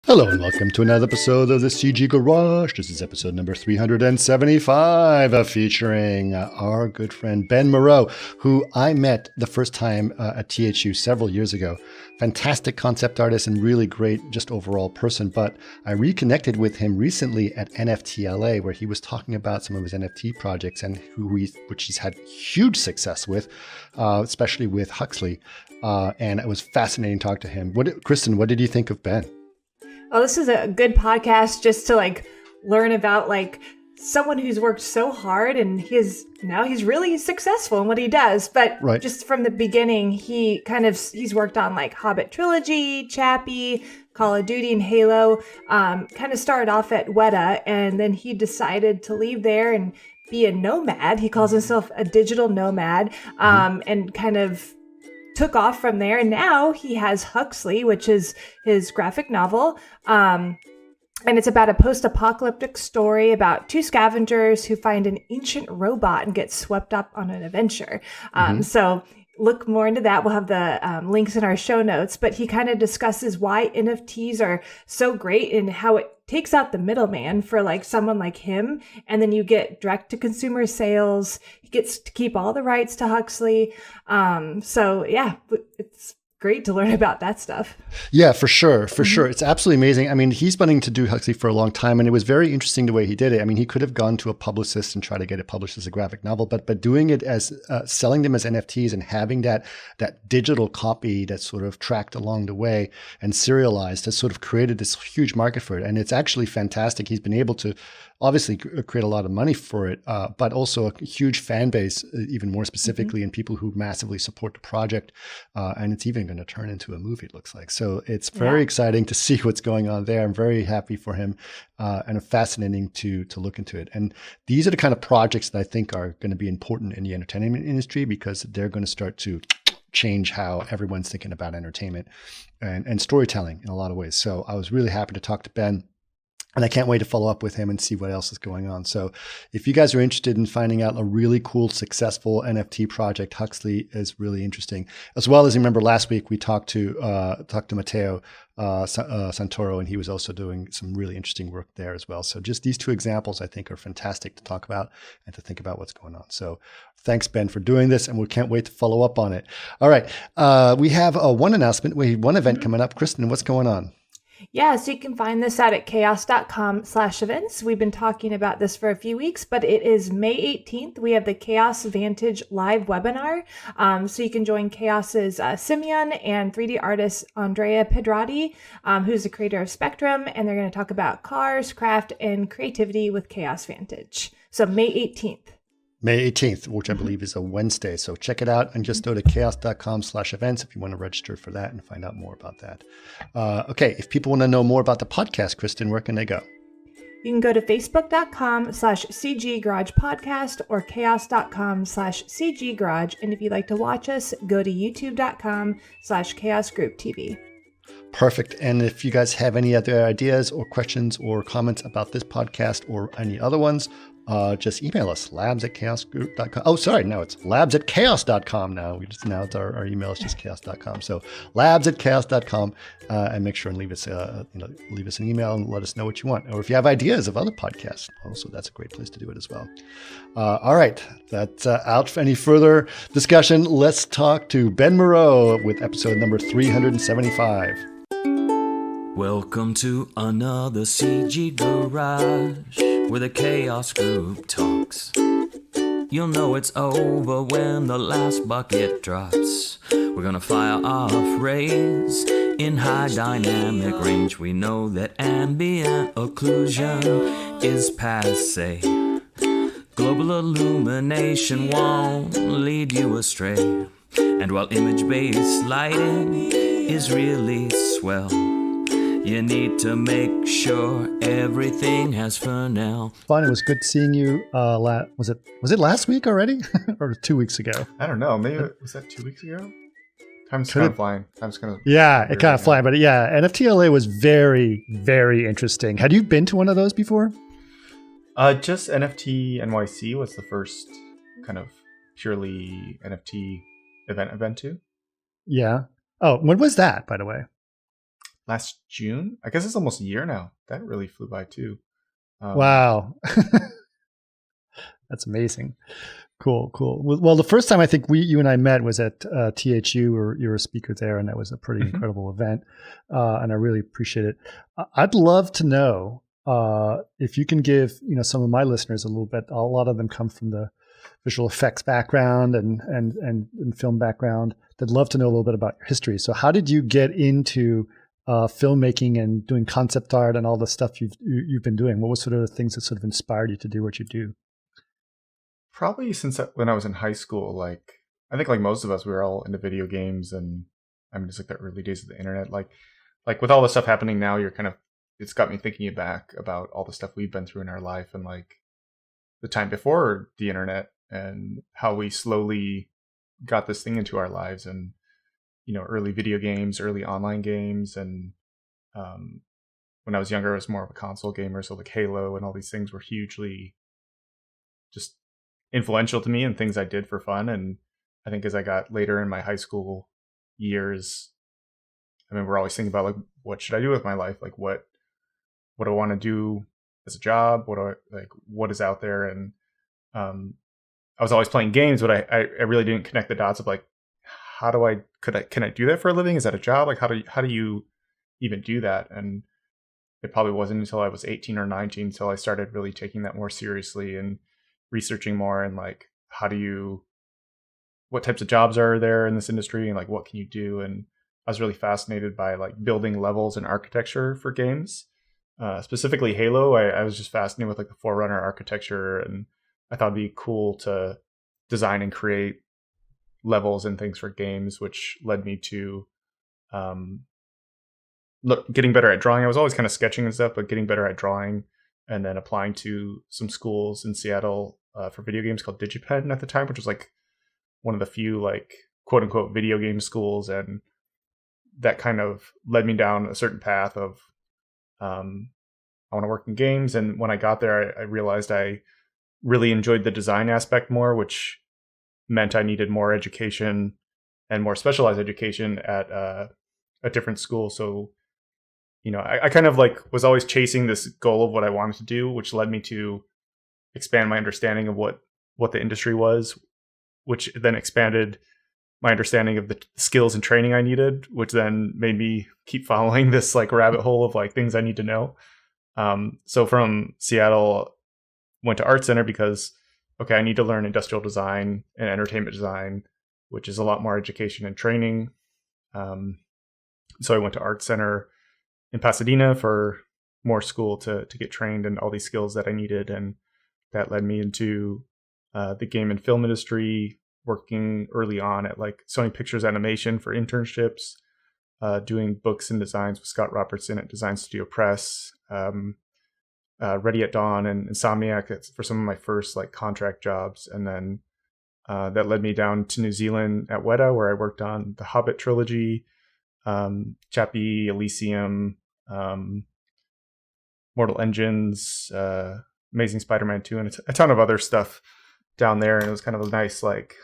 Hello and welcome to another episode of the CG Garage. This is episode number 375, featuring our good friend Ben Mauro, who I met the first time at THU several years ago. Fantastic concept artist and really great just overall person. But I reconnected with him recently at NFTLA, where he was talking about some of his NFT projects and which he's had huge success with, especially with Huxley. And it was fascinating to talk to him. Kristen, what did you think of Ben? Oh, this is a good podcast just to learn about someone who's worked so hard and he's really successful in what he does. But right. Just from the beginning, he's worked on Hobbit Trilogy, Chappie, Call of Duty, and Halo. Kind of started off at Weta, and then he decided to leave there and be a nomad. He calls himself a digital nomad, and kind of took off from there. And now he has Huxley, which is his graphic novel. And it's about a post-apocalyptic story about two scavengers who find an ancient robot and get swept up on an adventure. So look more into that. We'll have the links in our show notes, but he kind of discusses why NFTs are so great and how it takes out the middleman for someone like him. And then you get direct to consumer sales. He gets to keep all the rights to Huxley. So yeah, it's great to learn about that stuff. Yeah, for sure. It's absolutely amazing. I mean, he's wanting to do Huxley for a long time, and it was very interesting the way he did it. I mean, he could have gone to a publicist and tried to get it published as a graphic novel, but doing it as selling them as NFTs and having that digital copy that's sort of tracked along the way and serialized has sort of created this huge market for it. And it's actually fantastic. He's been able to obviously create a lot of money for it, but also a huge fan base, even more specifically, and people who massively support the project. And it's even going to turn into a movie, it looks like. So it's very exciting to see what's going on there. I'm very happy for him, and fascinating to look into it. And these are the kind of projects that I think are going to be important in the entertainment industry, because they're going to start to change how everyone's thinking about entertainment and storytelling in a lot of ways. So I was really happy to talk to Ben. And I can't wait to follow up with him and see what else is going on. So if you guys are interested in finding out a really cool, successful NFT project, Huxley is really interesting. As well as, remember last week we talked to Matteo Santoro, and he was also doing some really interesting work there as well. So just these two examples I think are fantastic to talk about and to think about what's going on. So thanks, Ben, for doing this, and we can't wait to follow up on it. All right. We have one announcement. We have one event coming up. Kristen, what's going on? Yeah, so you can find this out at chaos.com/events. We've been talking about this for a few weeks, but it is May 18th. We have the Chaos Vantage live webinar. So you can join Chaos's Simeon and 3D artist Andrea Pedrati, who's the creator of Spectrum, and they're going to talk about cars, craft, and creativity with Chaos Vantage. So May 18th. May 18th, which I believe is a Wednesday. So check it out and just go to chaos.com/events if you want to register for that and find out more about that. Okay, if people want to know more about the podcast, Kristen, where can they go? You can go to facebook.com/CG Garage Podcast or chaos.com/CG Garage. And if you'd like to watch us, go to youtube.com/Chaos Group TV. Perfect. And if you guys have any other ideas or questions or comments about this podcast or any other ones, just email us, labs@chaosgroup.com. Oh, sorry. No, it's labs@chaos.com now. Our email is just chaos.com. So labs@chaos.com, and make sure and leave us an email and let us know what you want. Or if you have ideas of other podcasts, also that's a great place to do it as well. All right. That's out for any further discussion. Let's talk to Ben Mauro with episode number 375. Welcome to another CG Garage, where the Chaos Group talks. You'll know it's over when the last bucket drops. We're gonna fire off rays in high dynamic range. We know that ambient occlusion is passé. Global illumination won't lead you astray. And while image-based lighting is really swell, you need to make sure everything has Fresnel. Fun. It was good seeing you. Was it last week already, or 2 weeks ago? I don't know. Maybe was that 2 weeks ago? Time's kind of flying. Yeah, it kind of flying. But yeah, NFTLA was very, very interesting. Had you been to one of those before? Just NFT NYC was the first kind of purely NFT event I've been to. Yeah. Oh, when was that, by the way? last June. I guess it's almost a year now. That really flew by too. Wow. That's amazing. Cool. Well, the first time I think you and I met was at THU, or you were a speaker there, and that was a pretty incredible event, and I really appreciate it. I'd love to know if you can give some of my listeners a little bit. A lot of them come from the visual effects background and film background. They'd love to know a little bit about your history. So, how did you get into filmmaking and doing concept art and all the stuff you've been doing? What was sort of the things that sort of inspired you to do what you do? Probably since when I was in high school, like I think like most of us, we were all into video games, and I mean, it's like the early days of the internet. Like with all the stuff happening now, it's got me thinking back about all the stuff we've been through in our life, and like the time before the internet, and how we slowly got this thing into our lives, and early video games, early online games, and when I was younger, I was more of a console gamer, so like Halo and all these things were hugely just influential to me and things I did for fun. And I think as I got later in my high school years, I mean, we're always thinking about like, what should I do with my life? Like, what do I want to do as a job? What is out there? And I was always playing games, but I really didn't connect the dots of like, can I do that for a living? Is that a job? Like, how do you even do that? And it probably wasn't until I was 18 or 19 until I started really taking that more seriously and researching more, and like, what types of jobs are there in this industry, and like, what can you do? And I was really fascinated by like building levels and architecture for games, specifically Halo. I was just fascinated with like the Forerunner architecture, and I thought it'd be cool to design and create levels and things for games, which led me to getting better at drawing. I was always kind of sketching and stuff, but getting better at drawing, and then applying to some schools in Seattle for video games called DigiPen at the time, which was like one of the few like quote unquote video game schools. And that kind of led me down a certain path of I want to work in games. And when I got there, I realized I really enjoyed the design aspect more, which meant I needed more education and more specialized education at a different school. So I kind of like was always chasing this goal of what I wanted to do, which led me to expand my understanding of what the industry was, which then expanded my understanding of the skills and training I needed, which then made me keep following this like rabbit hole of like things I need to know. So from Seattle, went to Art Center because, okay, I need to learn industrial design and entertainment design, which is a lot more education and training. So I went to Art Center in Pasadena for more school to get trained in all these skills that I needed. And that led me into the game and film industry, working early on at like Sony Pictures Animation for internships, doing books and designs with Scott Robertson at Design Studio Press, Ready at Dawn and Insomniac for some of my first like contract jobs. And then that led me down to New Zealand at Weta, where I worked on the Hobbit trilogy, Chappie, Elysium, Mortal Engines, Amazing Spider-Man 2, and a ton of other stuff down there. And it was kind of a nice like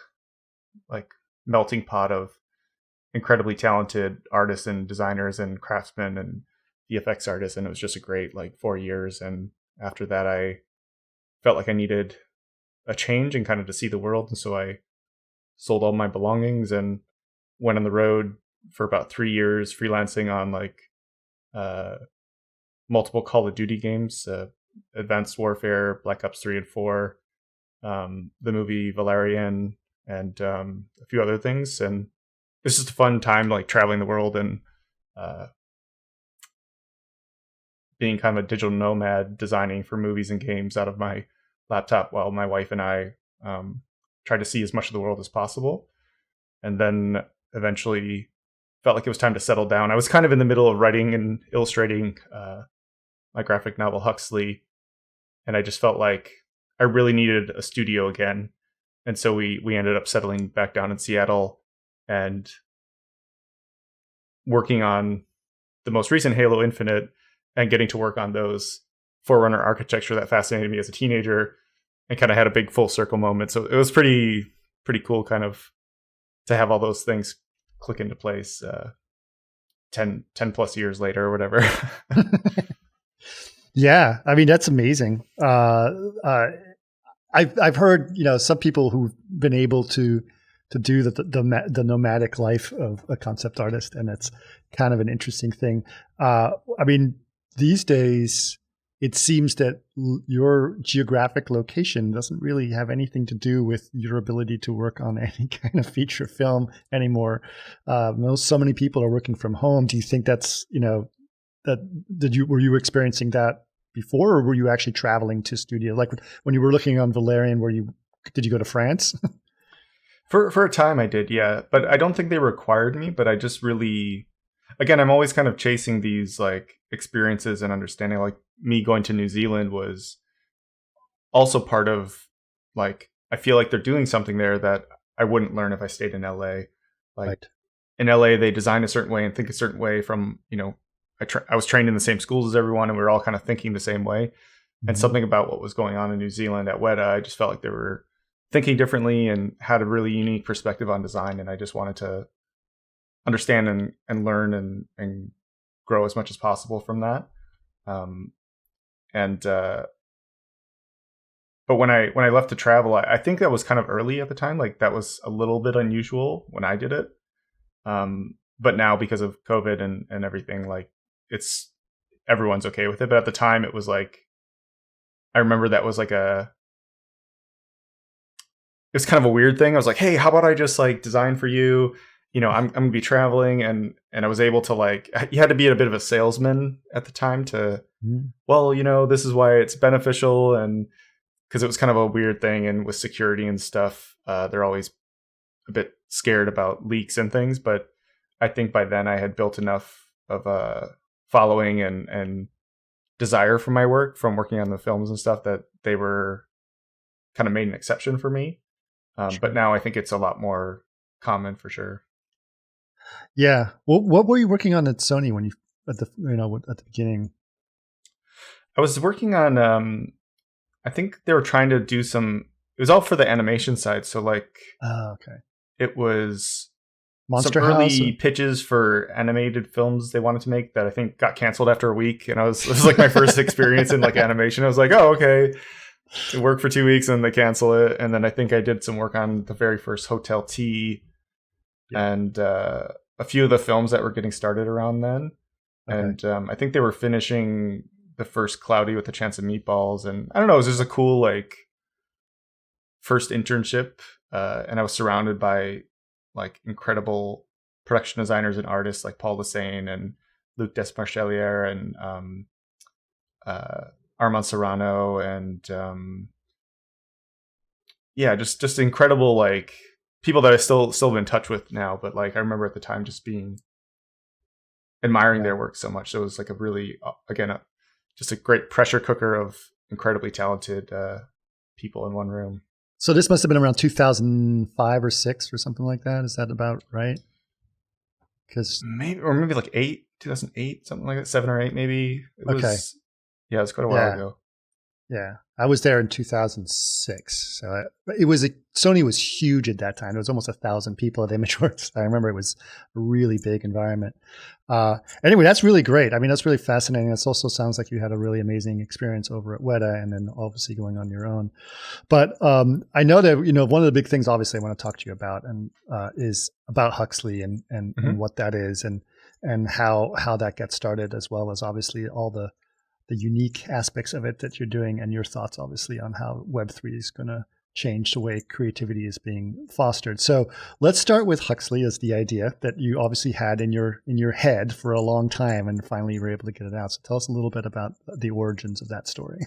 melting pot of incredibly talented artists and designers and craftsmen and VFX artists. And it was just a great like 4 years. And after that, I felt like I needed a change and kind of to see the world. And so I sold all my belongings and went on the road for about 3 years, freelancing on like multiple Call of Duty games, Advanced Warfare, Black Ops 3 and 4, the movie Valerian, and a few other things. And it's just a fun time, like traveling the world and being kind of a digital nomad, designing for movies and games out of my laptop while my wife and I tried to see as much of the world as possible. And then eventually felt like it was time to settle down. I was kind of in the middle of writing and illustrating my graphic novel Huxley, and I just felt like I really needed a studio again. And so we ended up settling back down in Seattle and working on the most recent Halo Infinite and getting to work on those Forerunner architecture that fascinated me as a teenager, and kind of had a big full circle moment. So it was pretty cool kind of to have all those things click into place 10 plus years later or whatever. Yeah, I mean that's amazing. I've heard some people who've been able to do the nomadic life of a concept artist, and it's kind of an interesting thing. I mean, these days it seems that your geographic location doesn't really have anything to do with your ability to work on any kind of feature film anymore. So many people are working from home. Do you think that's were you experiencing that before, or were you actually traveling to studio? Like when you were looking on Valerian, did you go to France? For a time I did, yeah. But I don't think they required me, but I just really, again, I'm always kind of chasing these like experiences and understanding. Like me going to New Zealand was also part of, like, I feel like they're doing something there that I wouldn't learn if I stayed in LA. Like Right. in LA, they design a certain way and think a certain way from, I was trained in the same schools as everyone, and we were all kind of thinking the same way. And something about what was going on in New Zealand at Weta, I just felt like they were thinking differently and had a really unique perspective on design. And I just wanted to understand and learn and grow as much as possible from that. But when I left to travel, I think that was kind of early at the time. Like that was a little bit unusual when I did it. But now because of COVID and everything, like everyone's okay with it. But at the time it was like, I remember that was like it was kind of a weird thing. I was like, hey, how about I just like design for you? I'm gonna be traveling, and I was able to, like, you had to be a bit of a salesman at the time to, well, this is why it's beneficial, and because it was kind of a weird thing, and with security and stuff, they're always a bit scared about leaks and things. But I think by then I had built enough of a following and desire for my work from working on the films and stuff that they were kind of made an exception for me. Sure. But now I think it's a lot more common for sure. Yeah. Well, what were you working on at Sony at the beginning? I was working on, I think they were trying to do it was all for the animation side. So like, okay. It was Monster some House early pitches for animated films they wanted to make that I think got canceled after a week. And it was like my first experience in like animation. I was like, oh, okay. It worked for 2 weeks and they cancel it. And then I think I did some work on the very first Hotel T and a few of the films that were getting started around then. Okay. And I think they were finishing the first Cloudy with a Chance of Meatballs. And I don't know, it was just a cool like first internship. And I was surrounded by like incredible production designers and artists like Paul Lesane and Luc Desmarchelier and Armand Serrano and just incredible like people that I still been in touch with now. But like I remember at the time just admiring their work so much. So it was like a really just a great pressure cooker of incredibly talented people in one room. So this must have been around 2005 or 6 or something like that. Is that about right? Because maybe like 2008, something like that, 7 or 8 maybe. It was quite a while ago. Yeah, I was there in 2006. So Sony was huge at that time. There was almost 1,000 people at ImageWorks. I remember it was a really big environment. Anyway, that's really great. I mean, that's really fascinating. It also sounds like you had a really amazing experience over at Weta and then obviously going on your own. But I know that, one of the big things obviously I want to talk to you about and is about Huxley and what that is and how that gets started, as well as obviously all the unique aspects of it that you're doing and your thoughts obviously on how Web3 is going to change the way creativity is being fostered. So let's start with Huxley as the idea that you obviously had in your head for a long time and finally you were able to get it out. So tell us a little bit about the origins of that story.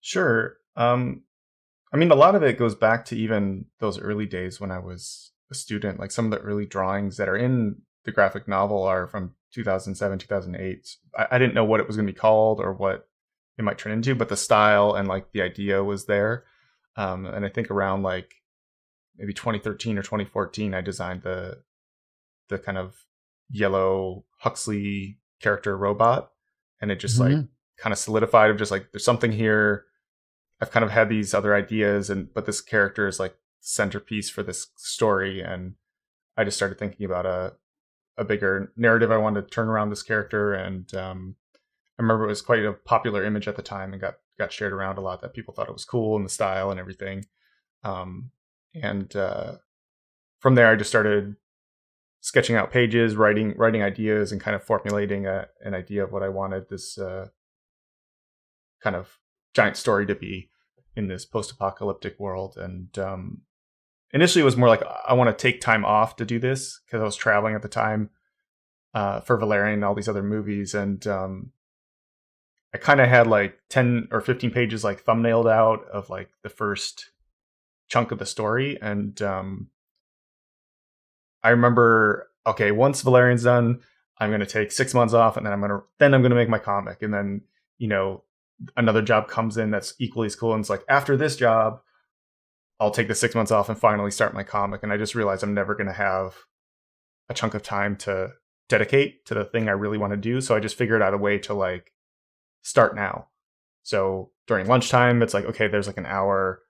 Sure. I mean, a lot of it goes back to even those early days when I was a student. Like some of the early drawings that are in the graphic novel are from 2007, 2008. I didn't know what it was going to be called or what it might turn into, but the style and like the idea was there. And I think around like maybe 2013 or 2014, I designed the kind of yellow Huxley character robot. And it just like kind of solidified of just like, there's something here. I've kind of had these other ideas but this character is like centerpiece for this story. And I just started thinking about a a bigger narrative I wanted to turn around this character. And I remember it was quite a popular image at the time and got shared around a lot, that people thought it was cool and the style and everything. And from there, I just started sketching out pages, writing ideas, and kind of formulating an idea of what I wanted this kind of giant story to be in this post-apocalyptic world. And initially, it was more like I want to take time off to do this because I was traveling at the time for Valerian and all these other movies, and I kind of had like 10 or 15 pages like thumbnailed out of like the first chunk of the story. And I remember, okay, once Valerian's done, I'm going to take 6 months off, and then I'm going to make my comic. And then, another job comes in that's equally as cool. And it's like, after this job, I'll take the 6 months off and finally start my comic. And I just realized I'm never going to have a chunk of time to dedicate to the thing I really want to do. So I just figured out a way to like start now. So during lunchtime, it's like, okay, there's like an hour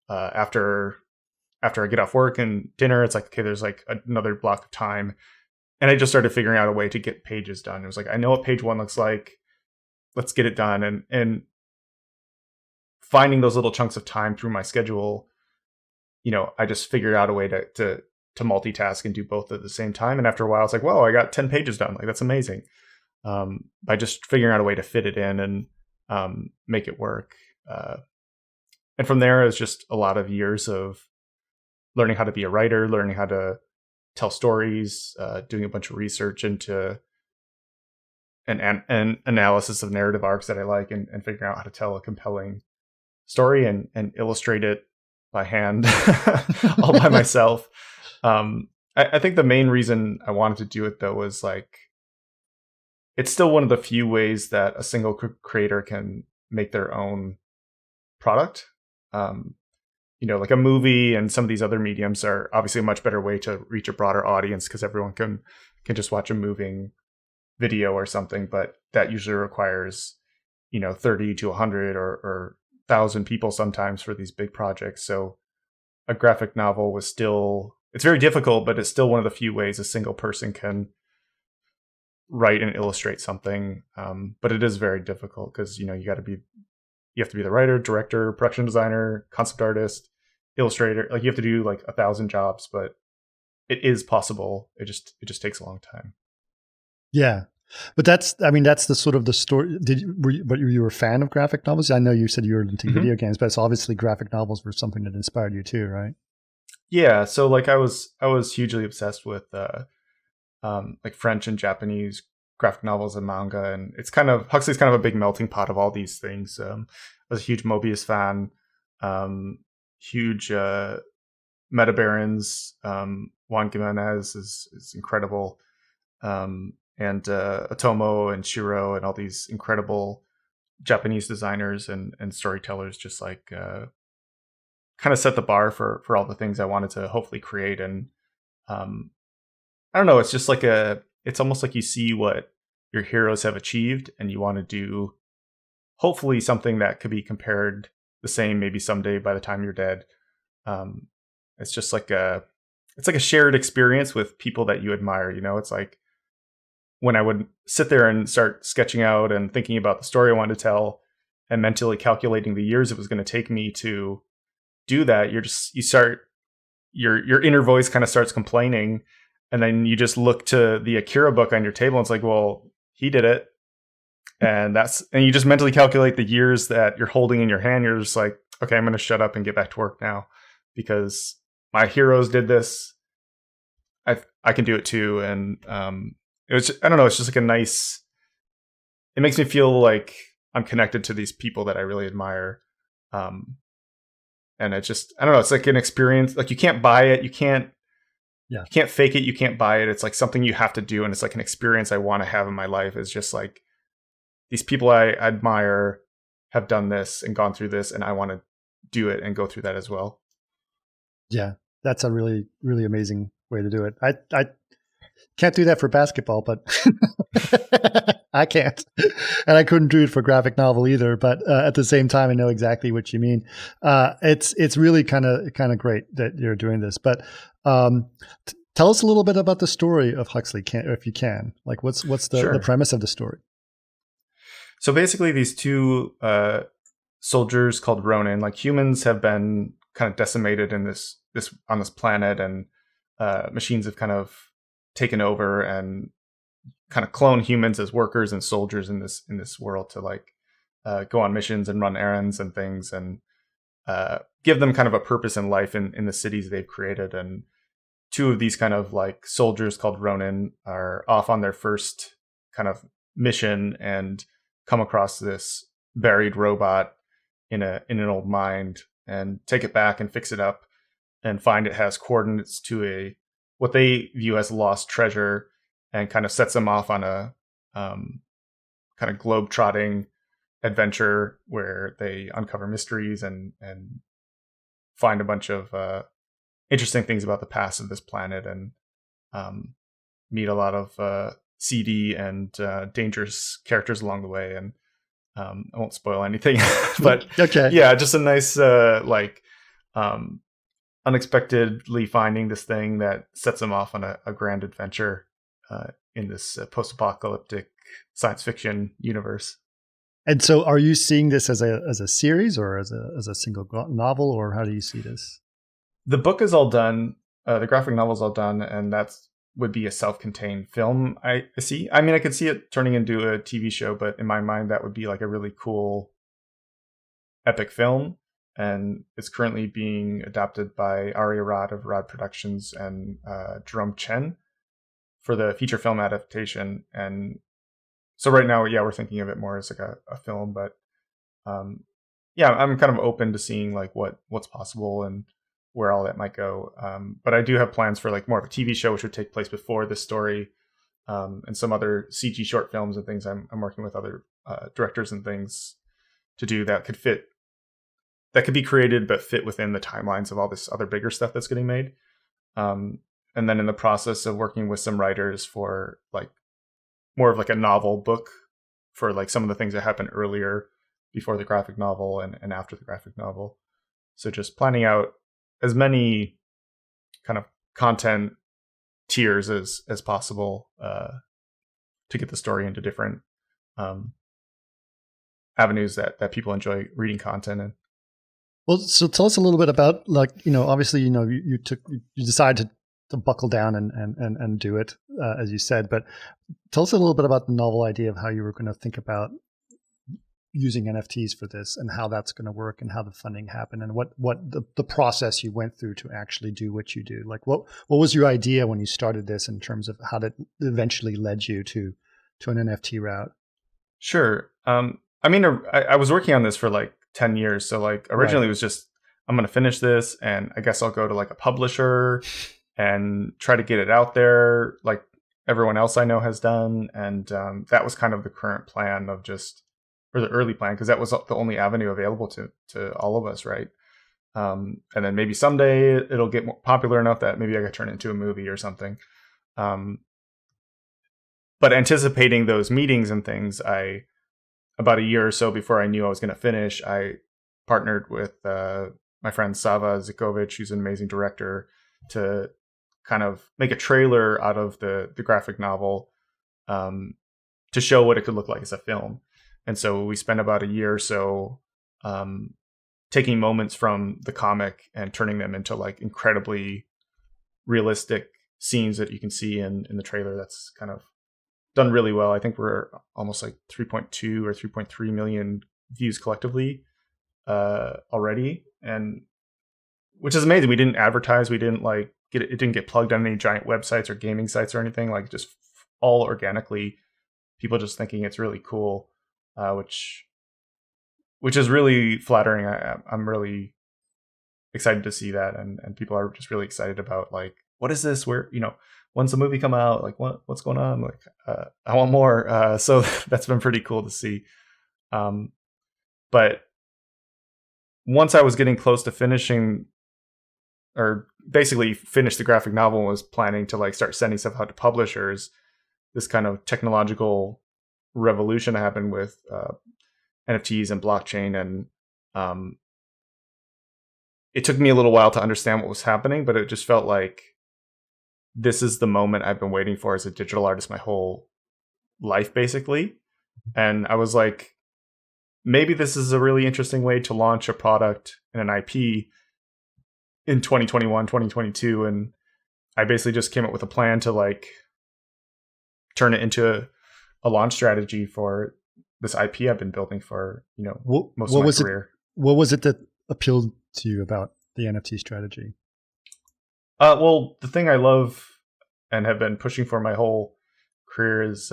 after I get off work and dinner, it's like, okay, there's like another block of time. And I just started figuring out a way to get pages done. It was like, I know what page 1 looks like. Let's get it done. And finding those little chunks of time through my schedule, I just figured out a way to multitask and do both at the same time. And after a while, it's like, whoa, I got 10 pages done. Like, that's amazing. By just figuring out a way to fit it in and make it work. And from there, it's just a lot of years of learning how to be a writer, learning how to tell stories, doing a bunch of research into an analysis of narrative arcs that I like, and figuring out how to tell a compelling story and illustrate it by hand all by myself. I think the main reason I wanted to do it, though, was like, it's still one of the few ways that a single creator can make their own product. Like a movie and some of these other mediums are obviously a much better way to reach a broader audience because everyone can just watch a moving video or something, but that usually requires 30 to 100 or 1,000 people sometimes for these big projects. So a graphic novel it's very difficult, but it's still one of the few ways a single person can write and illustrate something. But it is very difficult because you have to be the writer, director, production designer, concept artist, illustrator. Like, you have to do like 1,000 jobs, but it is possible. It just takes a long time. Yeah. But that's the sort of the story. But you were a fan of graphic novels? I know you said you were into video games, but it's obviously graphic novels were something that inspired you too, right? Yeah. So like I was hugely obsessed with like French and Japanese graphic novels and manga, and Huxley's kind of a big melting pot of all these things. I was a huge Mobius fan, huge Meta Barons. Juan Gimenez is incredible. And Otomo and Shiro and all these incredible Japanese designers and storytellers just like kind of set the bar for all the things I wanted to hopefully create. And I don't know, it's just like it's almost like you see what your heroes have achieved and you want to do hopefully something that could be compared the same maybe someday by the time you're dead. It's just like it's like a shared experience with people that you admire. It's like when I would sit there and start sketching out and thinking about the story I wanted to tell and mentally calculating the years it was going to take me to do that, your inner voice kind of starts complaining. And then you just look to the Akira book on your table and it's like, well, he did it. And you just mentally calculate the years that you're holding in your hand. You're just like, okay, I'm going to shut up and get back to work now because my heroes did this. I can do it too. And, I don't know. It's just like it makes me feel like I'm connected to these people that I really admire. And it's just, I don't know. It's like an experience. Like, you can't buy it. You can't fake it. You can't buy it. It's like something you have to do. And it's like an experience I want to have in my life. It's just like these people I admire have done this and gone through this, and I want to do it and go through that as well. Yeah. That's a really, really amazing way to do it. I can't do that for basketball, but I can't. And I couldn't do it for graphic novel either. But at the same time, I know exactly what you mean. It's really kind of great that you're doing this. But Tell us a little bit about the story of Huxley, if you can. Like, what's the, Sure. the premise of the story? So basically, these two soldiers called Ronin, like humans, have been kind of decimated in this on this planet, and machines have kind of taken over and kind of clone humans as workers and soldiers in this world to like go on missions and run errands and things, and give them kind of a purpose in life in the cities they've created. And two of these kind of like soldiers called Ronin are off on their first kind of mission and come across this buried robot in an old mine, and take it back and fix it up and find it has coordinates to what they view as lost treasure, and kind of sets them off on a kind of globe-trotting adventure where they uncover mysteries and find a bunch of interesting things about the past of this planet, and meet a lot of seedy and dangerous characters along the way. And I won't spoil anything, but Okay. yeah, just a nice unexpectedly finding this thing that sets them off on a grand adventure in this post-apocalyptic science fiction universe. And so, are you seeing this as a series or as a single novel, or how do you see this? The book is all done. The graphic novel is all done, and would be a self-contained film. I see. I mean, I could see it turning into a TV show, but in my mind, that would be like a really cool, epic film. And it's currently being adapted by Avi Arad of Arad Productions and Jerome Chen for the feature film adaptation. And so right now, yeah, we're thinking of it more as like a film, but yeah, I'm kind of open to seeing like what's possible and where all that might go. But I do have plans for like more of a TV show, which would take place before this story, and some other CG short films and things. I'm working with other directors and things to do that could be created but fit within the timelines of all this other bigger stuff that's getting made. And then in the process of working with some writers for like more of like a novel book for like some of the things that happened earlier before the graphic novel and after the graphic novel. So just planning out as many kind of content tiers as possible to get the story into different avenues that people enjoy reading content in. Well, so tell us a little bit about, like, obviously, you decided to buckle down and do it, as you said, but tell us a little bit about the novel idea of how you were going to think about using NFTs for this, and how that's going to work, and how the funding happened, and what the process you went through to actually do what you do. Like, what was your idea when you started this in terms of how that eventually led you to an NFT route? Sure. I mean, I was working on this for like 10 years. So like originally It was just, I'm going to finish this and I guess I'll go to like a publisher and try to get it out there like everyone else I know has done. And that was kind of the current plan or the early plan, because that was the only avenue available to all of us, right? And then maybe someday it'll get more popular enough that maybe I could turn it into a movie or something. But anticipating those meetings and things, about a year or so before I knew I was going to finish, I partnered with my friend Sava Zikovic, who's an amazing director, to kind of make a trailer out of the graphic novel to show what it could look like as a film. And so we spent about a year or so taking moments from the comic and turning them into like incredibly realistic scenes that you can see in the trailer. That's kind of done really well. I think we're almost like 3.2 or 3.3 million views collectively already, and which is amazing. We didn't advertise. We didn't like it didn't get plugged on any giant websites or gaming sites or anything. Like just all organically, people just thinking it's really cool, which is really flattering. I'm really excited to see that, and people are just really excited about like, what is this? Where when's the movie come out? Like what's going on? Like I want more. So that's been pretty cool to see. But once I was getting close to finishing, or basically finished the graphic novel, and was planning to like start sending stuff out to publishers, this kind of technological revolution happened with NFTs and blockchain, and it took me a little while to understand what was happening, but it just felt like this is the moment I've been waiting for as a digital artist my whole life, basically. And I was like, maybe this is a really interesting way to launch a product and an IP in 2021, 2022. And I basically just came up with a plan to like turn it into a launch strategy for this IP I've been building for, most of my career. What was it that appealed to you about the NFT strategy? Well, the thing I love and have been pushing for my whole career is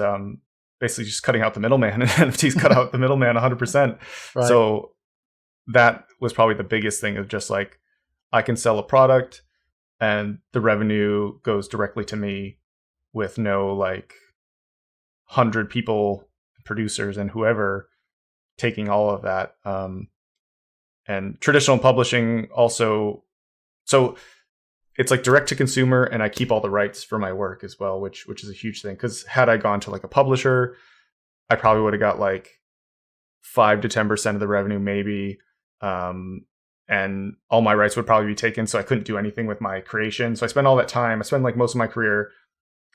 basically just cutting out the middleman, and NFTs cut out the middleman 100%. Right. So that was probably the biggest thing, of just like, I can sell a product and the revenue goes directly to me with no like 100 people, producers and whoever taking all of that. And traditional publishing also, so it's like direct to consumer, and I keep all the rights for my work as well, which is a huge thing. Because had I gone to like a publisher, I probably would have got like 5 to 10% of the revenue, maybe. And all my rights would probably be taken, so I couldn't do anything with my creation. So I spend all that time. I spend like most of my career.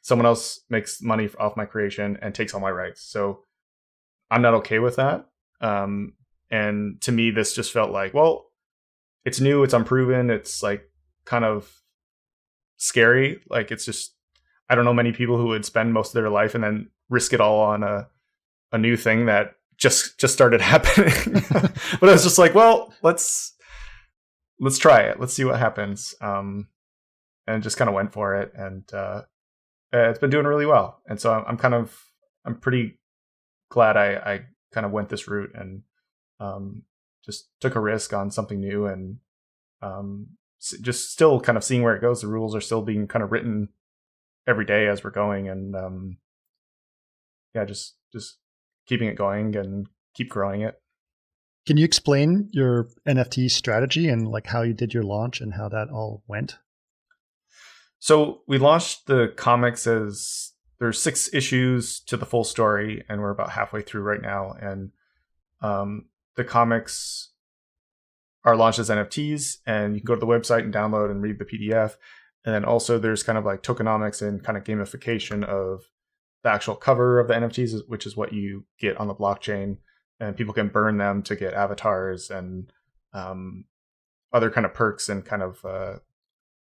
Someone else makes money off my creation and takes all my rights. So I'm not okay with that. And to me, this just felt like, well, it's new, it's unproven, it's like kind of scary. Like, it's just, I don't know many people who would spend most of their life and then risk it all on a new thing that just started happening. But I was just like, well, let's try it. Let's see what happens. And just kind of went for it. And it's been doing really well. And so I'm pretty glad I kind of went this route and just took a risk on something new, and just still kind of seeing where it goes. The rules are still being kind of written every day as we're going. And just keeping it going and keep growing it. Can you explain your NFT strategy and like how you did your launch and how that all went? So we launched the comics as there's 6 issues to the full story, and we're about halfway through right now. And the comics are launched as NFTs, and you can go to the website and download and read the PDF. And then also there's kind of like tokenomics and kind of gamification of the actual cover of the NFTs, which is what you get on the blockchain, and people can burn them to get avatars and other kind of perks, and kind of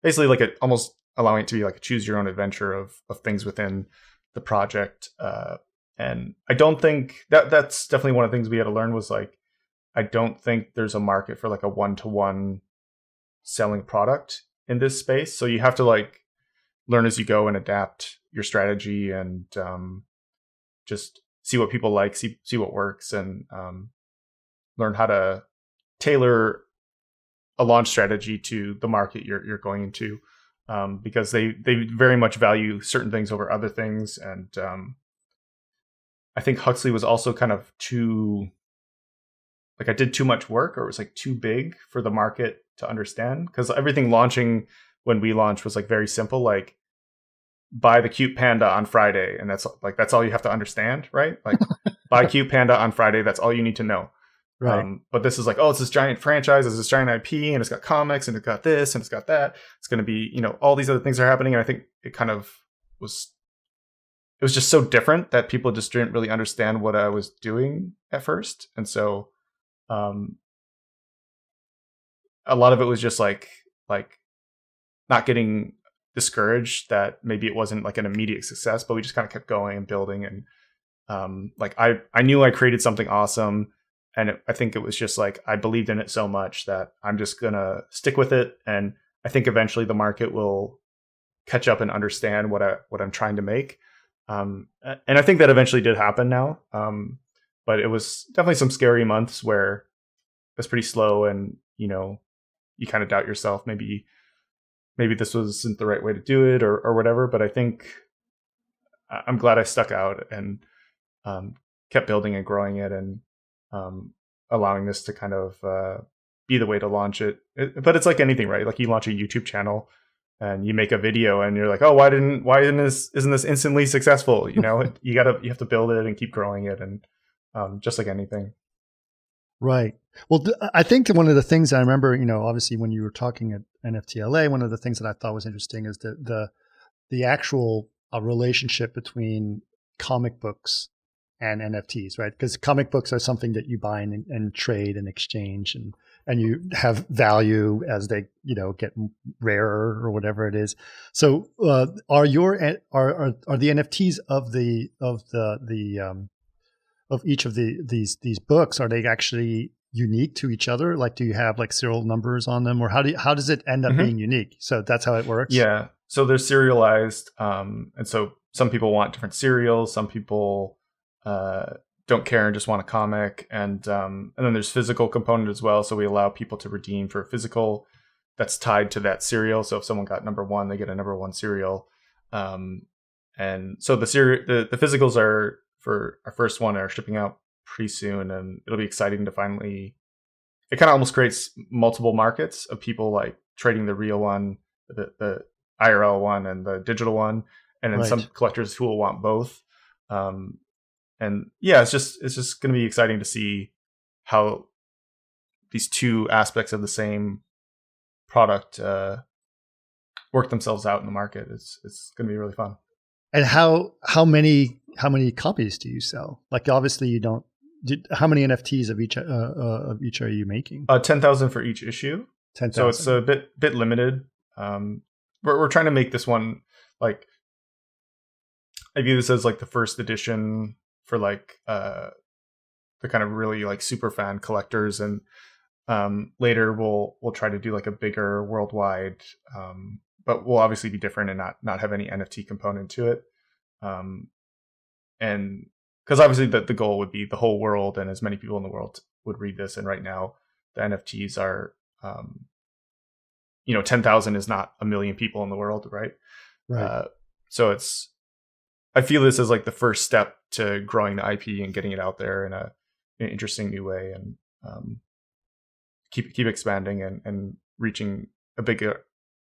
basically like almost allowing it to be like a choose your own adventure of things within the project. And I don't think that's definitely one of the things we had to learn, was like, I don't think there's a market for like a one-to-one selling product in this space. So you have to like learn as you go and adapt your strategy, and just see what people like, see what works, and learn how to tailor a launch strategy to the market you're going into, because they very much value certain things over other things. And I think Huxley was also kind of too, like, I did too much work, or it was like too big for the market to understand, because everything launching when we launched was like very simple, like buy the cute panda on Friday, and that's all you have to understand, right? Like buy cute panda on Friday, that's all you need to know. Right. But this is like, oh, it's this giant franchise, it's this giant IP, and it's got comics, and it's got this, and it's got that. It's going to be, all these other things are happening. And I think it kind of was just so different that people just didn't really understand what I was doing at first. And so a lot of it was just like not getting discouraged that maybe it wasn't like an immediate success, but we just kind of kept going and building. And I knew I created something awesome. And I think it was just like, I believed in it so much that I'm just going to stick with it. And I think eventually the market will catch up and understand what I'm trying to make. And I think that eventually did happen now. But it was definitely some scary months where it was pretty slow, and, you kind of doubt yourself. Maybe this wasn't the right way to do it, or whatever. But I think I'm glad I stuck out and kept building and growing it, and allowing this to kind of be the way to launch it. But it's like anything, right? Like you launch a YouTube channel and you make a video and you're like, oh, isn't this instantly successful? You have to build it and keep growing it, and just like anything. Right. Well, I think that one of the things I remember, obviously when you were talking at NFTLA, one of the things that I thought was interesting is the the actual relationship between comic books and NFTs, right? Because comic books are something that you buy and trade and exchange, and you have value as they, get rarer or whatever it is. So, are the NFTs of each of these books, are they actually unique to each other? Like, do you have like serial numbers on them, or how does it end up being unique? So that's how it works. Yeah. So they're serialized, and so some people want different serials. Some people don't care and just want a comic, and then there's physical component as well. So we allow people to redeem for a physical that's tied to that serial. So if someone got number 1, they get a number 1 serial. And so the physicals are, for our first one, are shipping out pretty soon, and it'll be exciting to finally. It kind of almost creates multiple markets of people like trading the real one, the IRL one, and the digital one, and then some collectors who will want both. And yeah, it's just going to be exciting to see how these two aspects of the same product work themselves out in the market. It's going to be really fun. And how many copies do you sell? Like, obviously you don't. How many NFTs of each are you making? 10,000 for each issue. 10,000. So it's a bit limited. We're trying to make this one, like, I view this as like the first edition for like the kind of really like super fan collectors, and later we'll try to do like a bigger worldwide, but we'll obviously be different and not have any NFT component to it, and because obviously the goal would be the whole world and as many people in the world would read this, and right now the NFTs are 10,000 is not a million people in the world, right? So I feel this as like the first step to growing the IP and getting it out there in an interesting new way, and keep expanding and reaching a bigger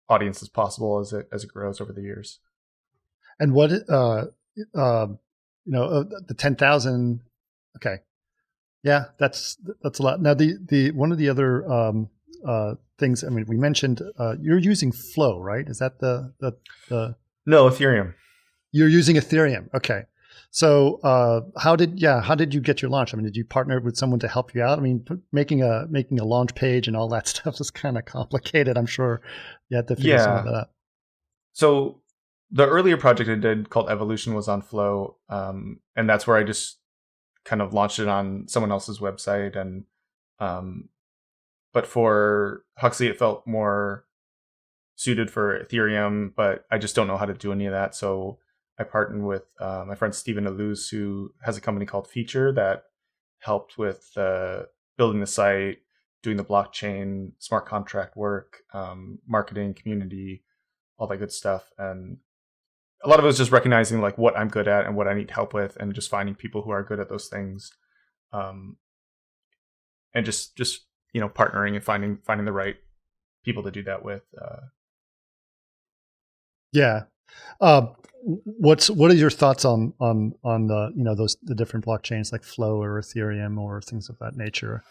audience as possible as it grows over the years. And what the 10,000? Okay, yeah, that's a lot. Now the one of the other things. I mean, we mentioned you're using Flow, right? Is that the No, Ethereum. You're using Ethereum. Okay. So how did you get your launch? I mean, did you partner with someone to help you out? I mean, making a launch page and all that stuff is kind of complicated. I'm sure you had to figure some of that out. So the earlier project I did called Evolution was on Flow, and that's where I just kind of launched it on someone else's website. And but for Huxley, it felt more suited for Ethereum, but I just don't know how to do any of that. So I partnered with my friend Stephen Alous, who has a company called Feature that helped with building the site, doing the blockchain, smart contract work, marketing, community, all that good stuff. And a lot of it was just recognizing like what I'm good at and what I need help with, and just finding people who are good at those things, and just partnering and finding the right people to do that with. Yeah. What are your thoughts on the the different blockchains like Flow or Ethereum or things of that nature?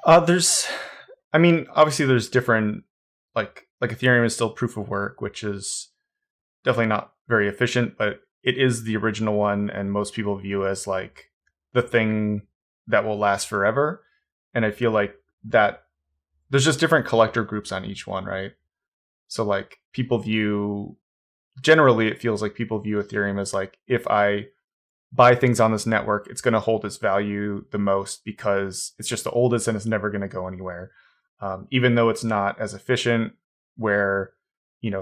Obviously there's different, like Ethereum is still proof of work, which is definitely not very efficient, but it is the original one, and most people view as like the thing that will last forever. And I feel like that there's just different collector groups on each one, right? So like generally it feels like people view Ethereum as like, if I buy things on this network, it's going to hold its value the most because it's just the oldest and it's never going to go anywhere. Even though it's not as efficient, where,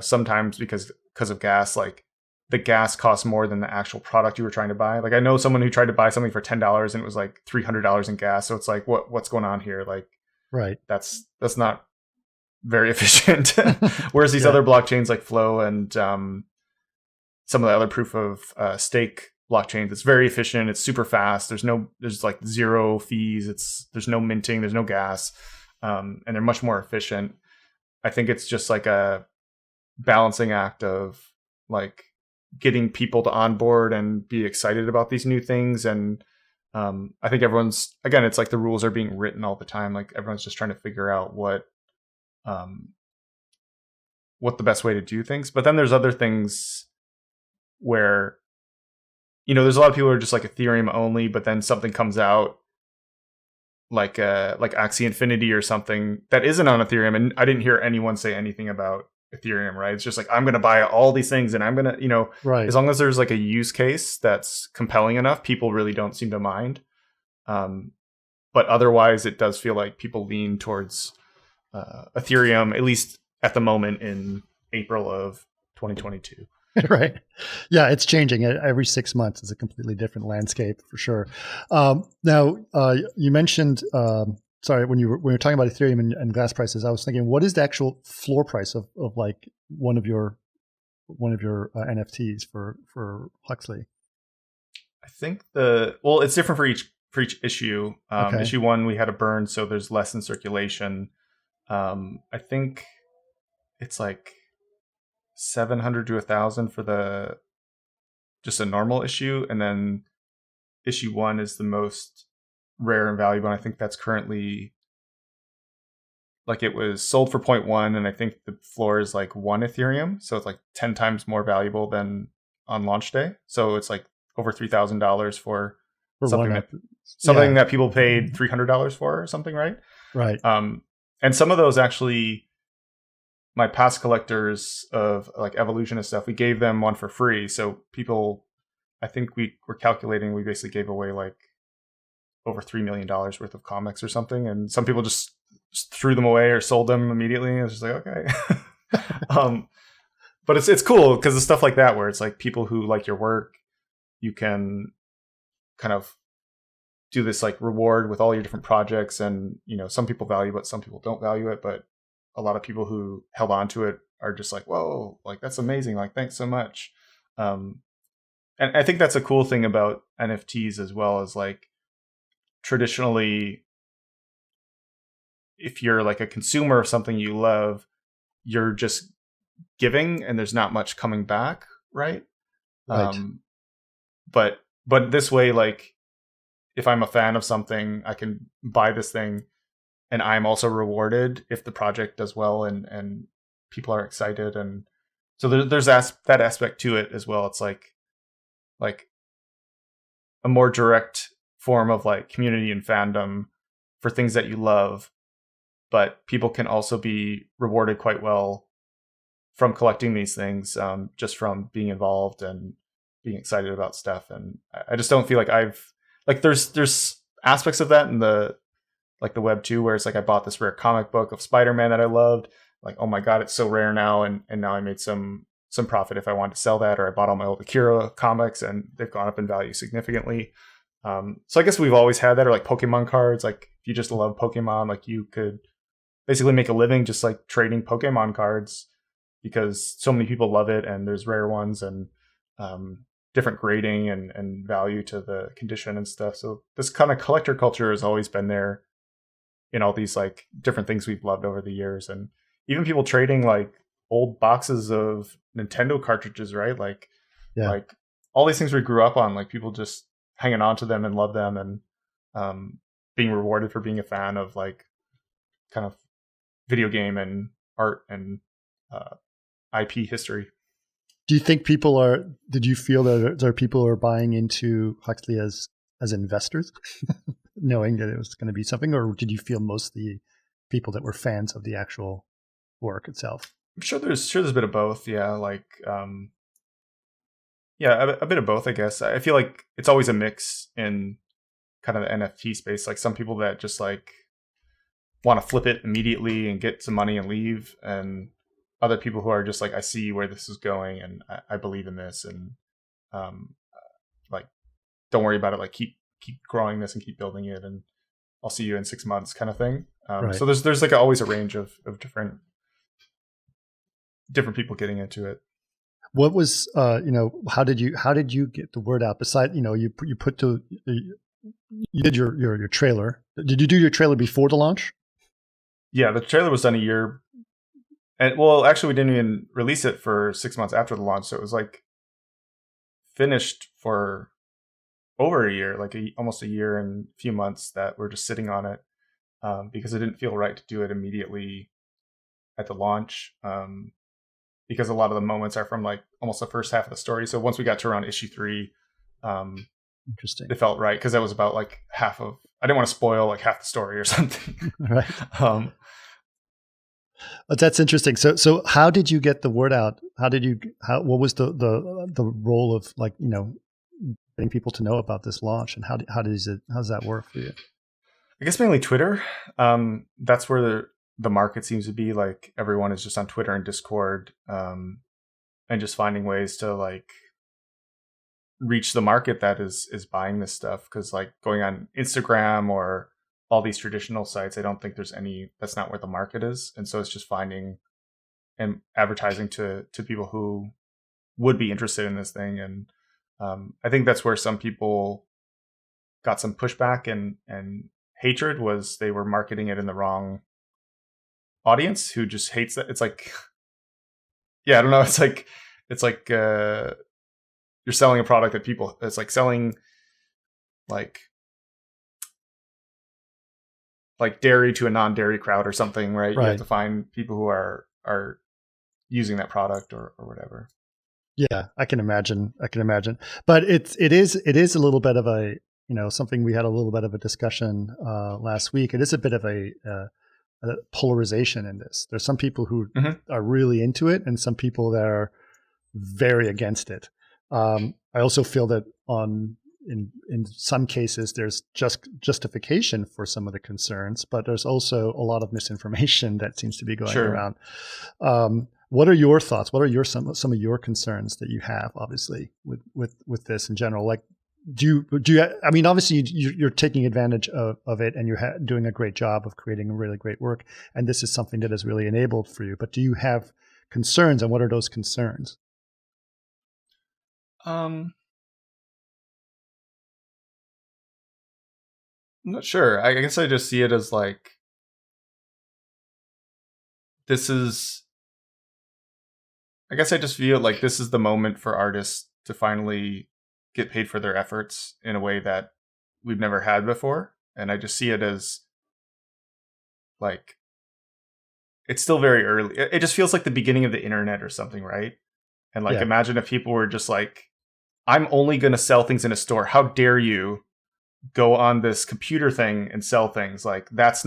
sometimes because of gas, like the gas costs more than the actual product you were trying to buy. Like I know someone who tried to buy something for $10 and it was like $300 in gas. So it's like, what's going on here? Like, right. That's not very efficient. Whereas these other blockchains like Flow and some of the other proof of stake blockchains, it's very efficient. It's super fast. There's like zero fees. There's no minting. There's no gas, and they're much more efficient. I think it's just like a balancing act of like getting people to onboard and be excited about these new things. And I think it's like the rules are being written all the time. Like everyone's just trying to figure out what what the best way to do things. But then there's other things where, there's a lot of people who are just like Ethereum only, but then something comes out like Axie Infinity or something that isn't on Ethereum, and I didn't hear anyone say anything about Ethereum, right? It's just like, I'm going to buy all these things, and I'm going to, Right. as long as there's like a use case that's compelling enough, people really don't seem to mind. But otherwise, it does feel like people lean towards Ethereum, at least at the moment in April of 2022. Right. Yeah, it's changing. Every 6 months is a completely different landscape for sure. Now, you mentioned, when you were talking about Ethereum and gas prices, I was thinking, what is the actual floor price of like one of your NFTs for Huxley? I think it's different for each issue. Okay. Issue 1, we had a burn, so there's less in circulation. I think it's like 700 to 1,000 for just a normal issue, and then issue 1 is the most rare and valuable. And I think that's currently, like, it was sold for 0.1, and I think the floor is like 1 Ethereum, so it's like 10 times more valuable than on launch day. So it's like over $3,000 for something that people paid $300 for or something, right? Right. And some of those actually, my past collectors of like Evolution and stuff, we gave them one for free. So people, I think we were calculating, we basically gave away like over $3 million worth of comics or something. And some people just threw them away or sold them immediately. It was just like, okay. But it's cool because it's stuff like that where it's like people who like your work, you can kind of do this like reward with all your different projects. And, some people value it, some people don't value it, but a lot of people who held on to it are just like, whoa, like that's amazing. Like, thanks so much. And I think that's a cool thing about NFTs as well, as like traditionally, if you're like a consumer of something you love, you're just giving and there's not much coming back. Right. Right. But this way, like if I'm a fan of something, I can buy this thing, and I'm also rewarded if the project does well and people are excited. And so there's that aspect to it as well. It's like a more direct form of like community and fandom for things that you love, but people can also be rewarded quite well from collecting these things, just from being involved and being excited about stuff. And I just don't feel like there's aspects of that in the web too, where it's like I bought this rare comic book of Spider-Man that I loved. Like, oh my God, it's so rare now. And now I made some profit if I wanted to sell that, or I bought all my old Akira comics and they've gone up in value significantly. So I guess we've always had that, or like Pokemon cards. Like if you just love Pokemon, like you could basically make a living just like trading Pokemon cards because so many people love it, and there's rare ones and different grading and value to the condition and stuff. So this kind of collector culture has always been there in all these like different things we've loved over the years. And even people trading like old boxes of Nintendo cartridges, right? Like all these things we grew up on, like people just hanging on to them and love them, and being rewarded for being a fan of like kind of video game and art and IP history. Do you think did you feel that there are people who are buying into Huxley as investors, knowing that it was going to be something, or did you feel mostly people that were fans of the actual work itself? I'm sure there's a bit of both. Yeah. Like, a bit of both, I guess. I feel like it's always a mix in kind of the NFT space. Like some people that just like want to flip it immediately and get some money and leave, and other people who are just like, I see where this is going and I believe in this, and like, don't worry about it. Like keep growing this and keep building it, and I'll see you in 6 months kind of thing. Right. So there's like always a range of different people getting into it. What was, how did you get the word out? Besides, you did your trailer. Did you do your trailer before the launch? Yeah, the trailer was done a year. And well, actually, we didn't even release it for 6 months after the launch. So it was like finished for over a year, like almost a year and a few months that we're just sitting on it, because it didn't feel right to do it immediately at the launch. because a lot of the moments are from like almost the first half of the story. So once we got to around issue 3, Interesting. it felt right because that was about like half of. I didn't want to spoil like half the story or something. Right. But that's interesting. So how did you get the word out? What was the role of, like, you know, getting people to know about this launch, and how does that work for you? I guess mainly Twitter. That's where the market seems to be. Like everyone is just on Twitter and Discord, and just finding ways to like reach the market that is buying this stuff. Because like going on Instagram or all these traditional sites, I don't think there's any. That's not where the market is, and so it's just finding and advertising to people who would be interested in this thing. And I think that's where some people got some pushback and hatred, was they were marketing it in the wrong audience who just hates that. It's like, yeah, I don't know. It's like you're selling a product that people, it's like selling like dairy to a non-dairy crowd or something, right? You have to find people who are using that product or whatever. Yeah, I can imagine. But it is a little bit of a, you know, something we had a little bit of a discussion last week. It is a bit of a polarization in this. There's some people who are really into it, and some people that are very against it. I also feel that in some cases there's just justification for some of the concerns, but there's also a lot of misinformation that seems to be going around. What are your thoughts? What are some of your concerns that you have, obviously, with this in general? Like, do you? I mean, obviously, you're taking advantage of it, and you're doing a great job of creating really great work, and this is something that is really enabled for you. But do you have concerns, and what are those concerns? I'm not sure. I guess I just see it as like, I guess I just feel like this is the moment for artists to finally get paid for their efforts in a way that we've never had before. And I just see it as like, it's still very early. It just feels like the beginning of the internet or something, right? And like, imagine if people were just like, I'm only going to sell things in a store. How dare you go on this computer thing and sell things? Like, that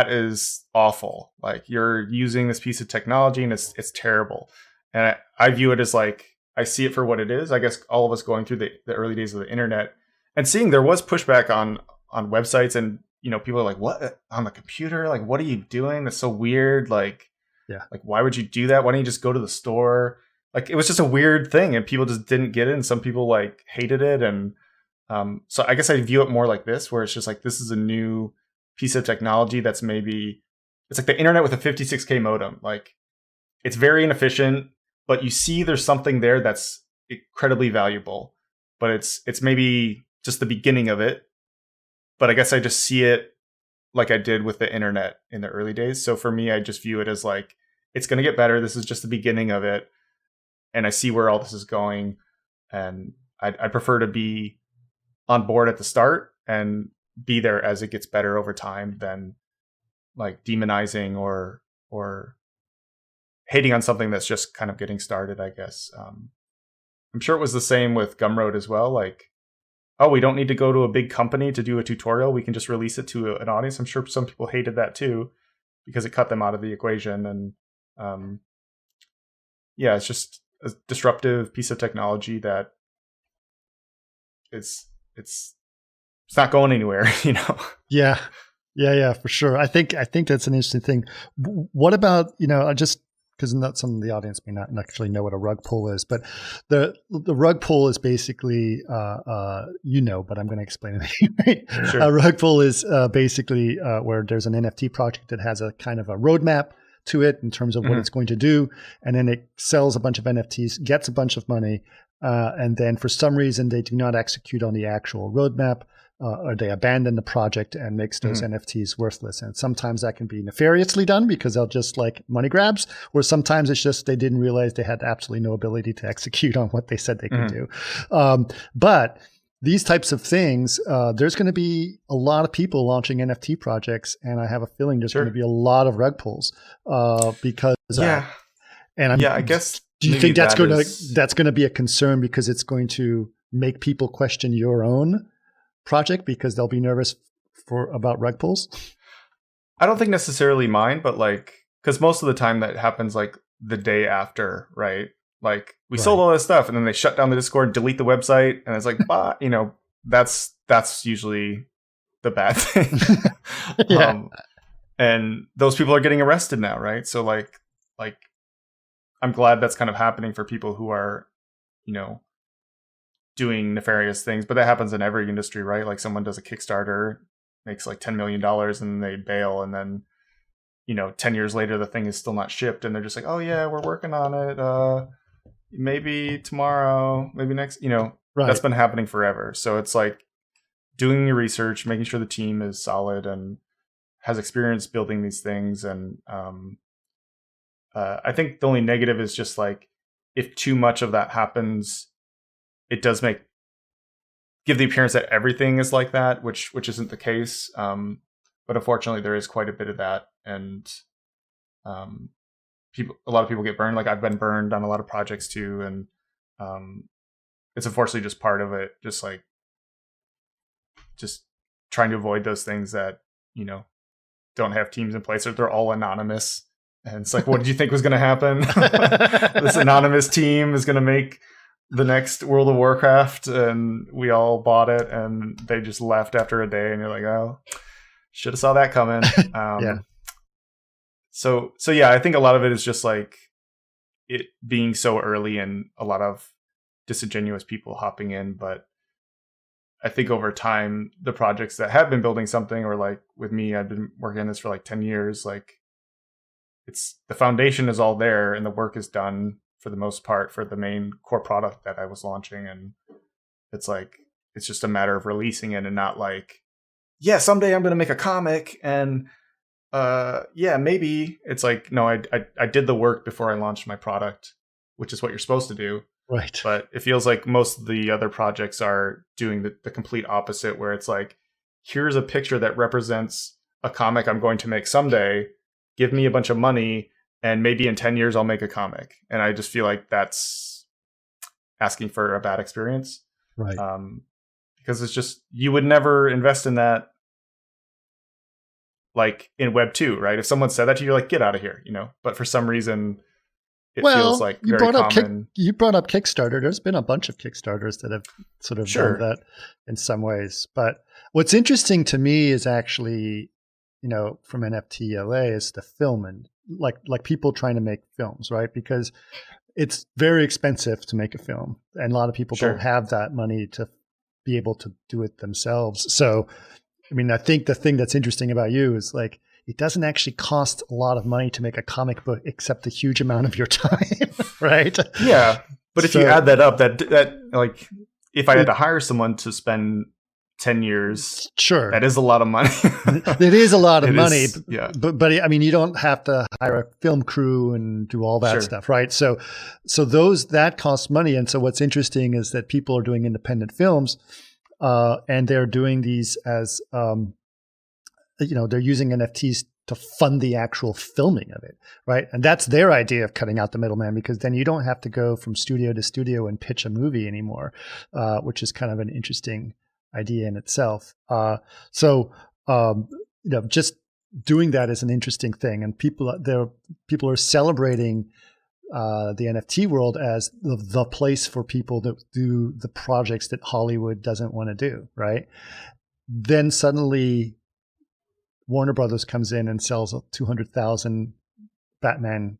is awful. Like, you're using this piece of technology and it's terrible. And I view it as like, I see it for what it is. I guess all of us going through the early days of the internet and seeing there was pushback on websites, and, you know, people are like, what, on the computer? Like, what are you doing? That's so weird. Like, like, why would you do that? Why don't you just go to the store? Like, it was just a weird thing, and people just didn't get it. And some people like hated it. And so I guess I view it more like this, where it's just like, this is a new piece of technology that's maybe, it's like the internet with a 56K modem. Like, it's very inefficient, but you see there's something there that's incredibly valuable, but it's maybe just the beginning of it. But I guess I just see it like I did with the internet in the early days. So for me, I just view it as like, it's going to get better. This is just the beginning of it. And I see where all this is going. And I prefer to be on board at the start and be there as it gets better over time than like demonizing or hating on something that's just kind of getting started, I guess. I'm sure it was the same with Gumroad as well. Like, oh, we don't need to go to a big company to do a tutorial. We can just release it to an audience. I'm sure some people hated that too, because it cut them out of the equation. And yeah, it's just a disruptive piece of technology that it's not going anywhere, you know? Yeah, for sure. I think that's an interesting thing. What about, you know, just because not some of the audience may not actually know what a rug pull is, but the rug pull is basically, you know, but I'm going to explain it anyway. Sure. A rug pull is basically where there's an NFT project that has a kind of a roadmap to it in terms of what it's going to do, and then it sells a bunch of NFTs, gets a bunch of money, and then for some reason they do not execute on the actual roadmap, or they abandon the project and makes those NFTs worthless. And sometimes that can be nefariously done because they'll just like money grabs, or sometimes it's just they didn't realize they had absolutely no ability to execute on what they said they could do. But these types of things, there's going to be a lot of people launching NFT projects, and I have a feeling there's going to be a lot of rug pulls because And I guess. Do you maybe think that's that going to be a concern because it's going to make people question your own project because they'll be nervous about Rugpulls? I don't think necessarily mine, but like, because most of the time that happens like the day after, right? Like we sold all this stuff and then they shut down the Discord, delete the website, and it's like, bah, that's usually the bad thing. Yeah. And those people are getting arrested now, right? So like I'm glad that's kind of happening for people who are, doing nefarious things, but that happens in every industry, right? Like someone does a Kickstarter, makes like $10 million and they bail, and then 10 years later the thing is still not shipped and they're just like, oh yeah, we're working on it, maybe tomorrow, maybe next, Right. That's been happening forever. So it's like doing your research, making sure the team is solid and has experience building these things. And I think the only negative is just like if too much of that happens, it does give the appearance that everything is like that, which isn't the case. But unfortunately, there is quite a bit of that, and a lot of people get burned. Like I've been burned on a lot of projects too, and it's unfortunately just part of it. Just trying to avoid those things that don't have teams in place, or they're all anonymous. And it's like, what did you think was going to happen? This anonymous team is going to make the next World of Warcraft, and we all bought it, and they just left after a day, and you're like, oh, should have saw that coming. Yeah. So yeah, I think a lot of it is just like it being so early and a lot of disingenuous people hopping in. But I think over time, the projects that have been building something, or like with me, I've been working on this for like 10 years, like the foundation is all there and the work is done for the most part for the main core product that I was launching. And it's like, it's just a matter of releasing it and not like, yeah, someday I'm going to make a comic and yeah, maybe. It's like, no, I did the work before I launched my product, which is what you're supposed to do. Right. But it feels like most of the other projects are doing the complete opposite, where it's like, here's a picture that represents a comic I'm going to make someday. Give me a bunch of money, and maybe in 10 years I'll make a comic. And I just feel like that's asking for a bad experience. Right. Because it's just, you would never invest in that like in Web 2, right? If someone said that to you, you're like, get out of here, But for some reason, it feels like you very brought common. You brought up Kickstarter. There's been a bunch of Kickstarters that have sort of done that in some ways. But what's interesting to me is actually, from NFT LA is the film and like people trying to make films, right? Because it's very expensive to make a film, and a lot of people don't have that money to be able to do it themselves. So, I mean, I think the thing that's interesting about you is like, it doesn't actually cost a lot of money to make a comic book, except a huge amount of your time, right? Yeah, but if you add that up, that like, if I had to hire someone to spend 10 years, sure, that is a lot of money. It is a lot of money, but I mean, you don't have to hire a film crew and do all that stuff, right? So that costs money, and so what's interesting is that people are doing independent films, and they're doing these as they're using NFTs to fund the actual filming of it, right? And that's their idea of cutting out the middleman, because then you don't have to go from studio to studio and pitch a movie anymore, which is kind of an interesting idea in itself. Just doing that is an interesting thing, and people are celebrating the NFT world as the place for people to do the projects that Hollywood doesn't want to do, right? Then suddenly Warner Brothers comes in and sells 200,000 Batman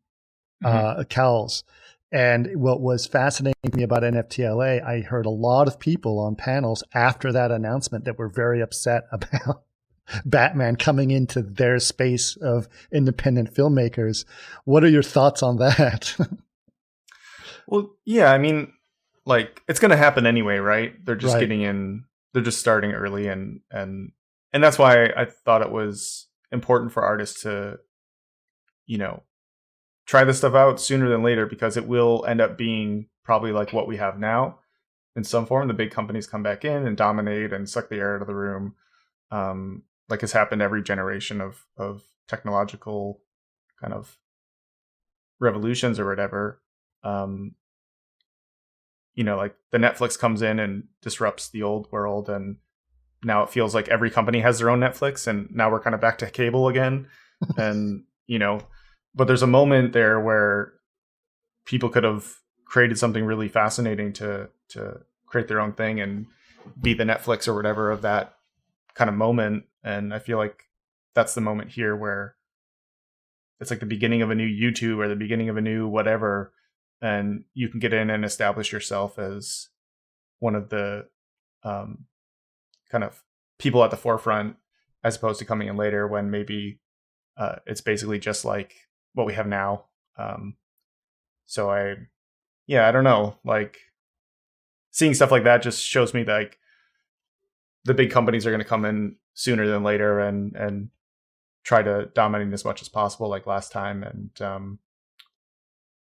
cowls. And what was fascinating to me about NFTLA, I heard a lot of people on panels after that announcement that were very upset about Batman coming into their space of independent filmmakers. What are your thoughts on that? Well, yeah, I mean, like, it's going to happen anyway, right? They're just getting in, they're just starting early, and that's why I thought it was important for artists to, try this stuff out sooner than later, because it will end up being probably like what we have now in some form. The big companies come back in and dominate and suck the air out of the room. Like has happened every generation of technological kind of revolutions or whatever, like the Netflix comes in and disrupts the old world, and now it feels like every company has their own Netflix, and now we're kind of back to cable again. And, but there's a moment there where people could have created something really fascinating to create their own thing and be the Netflix or whatever of that kind of moment. And I feel like that's the moment here where it's like the beginning of a new YouTube or the beginning of a new whatever, and you can get in and establish yourself as one of the kind of people at the forefront, as opposed to coming in later when maybe it's basically just like what we have now. So I don't know, like seeing stuff like that just shows me that like the big companies are going to come in sooner than later and try to dominate as much as possible, like last time. And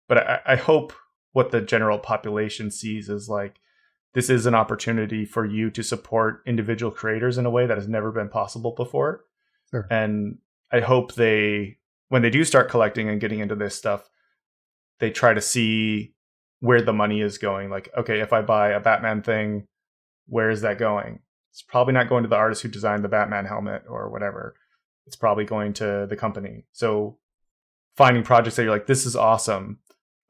but I hope what the general population sees is like, this is an opportunity for you to support individual creators in a way that has never been possible before. Sure. And I hope when they do start collecting and getting into this stuff, they try to see where the money is going. Like, okay, if I buy a Batman thing, where is that going? It's probably not going to the artist who designed the Batman helmet or whatever. It's probably going to the company. So finding projects that you're like, this is awesome.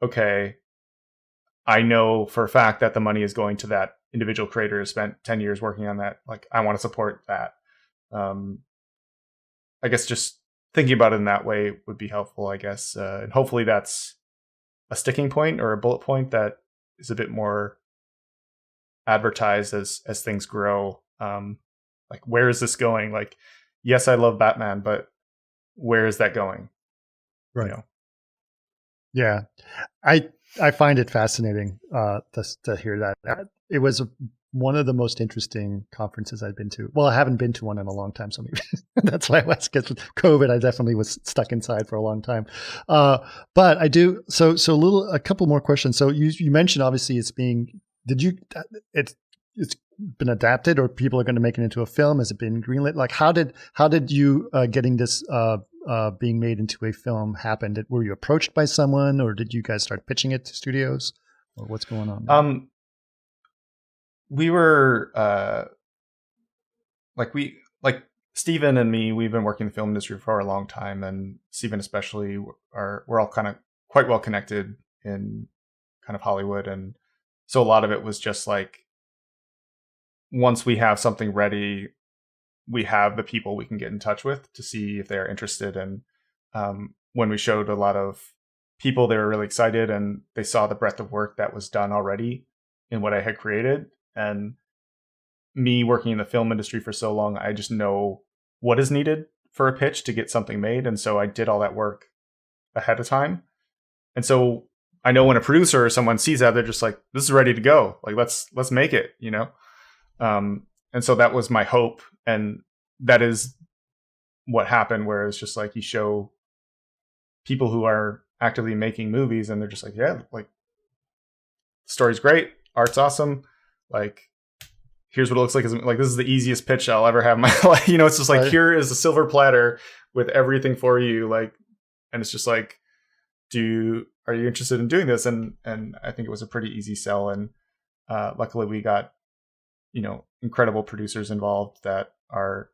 Okay, I know for a fact that the money is going to that individual creator who spent 10 years working on that. Like, I want to support that. I guess just thinking about it in that way would be helpful, I guess. And hopefully that's a sticking point or a bullet point that is a bit more advertised as things grow. Like, where is this going? Like, yes, I love Batman, but where is that going? Right. Yeah. I find it fascinating to hear that. It was one of the most interesting conferences I've been to. Well, I haven't been to one in a long time, so maybe that's why I was. Because with COVID, I definitely was stuck inside for a long time. But I do. So a couple more questions. So you mentioned obviously it's been adapted, or people are going to make it into a film. Has it been greenlit? Like, how did you getting this being made into a film happen? Were you approached by someone, or did you guys start pitching it to studios, or what's going on there? We were like Steven and me, we've been working in the film industry for a long time, and Steven especially, we're all kind of quite well connected in kind of Hollywood. And so a lot of it was just like, once we have something ready, we have the people we can get in touch with to see if they're interested. And when we showed a lot of people, they were really excited, and they saw the breadth of work that was done already in what I had created. And me working in the film industry for so long, I just know what is needed for a pitch to get something made. And so I did all that work ahead of time. And so I know when a producer or someone sees that, they're just like, this is ready to go. Like, let's make it, And so that was my hope. And that is what happened, where it's just like, you show people who are actively making movies and they're just like, yeah, like, the story's great, art's awesome. Like, here's what it looks like. Like, this is the easiest pitch I'll ever have in my life. It's just like, right. Here is a silver platter with everything for you. Like, and it's just like, are you interested in doing this? And I think it was a pretty easy sell. And luckily we got, incredible producers involved that are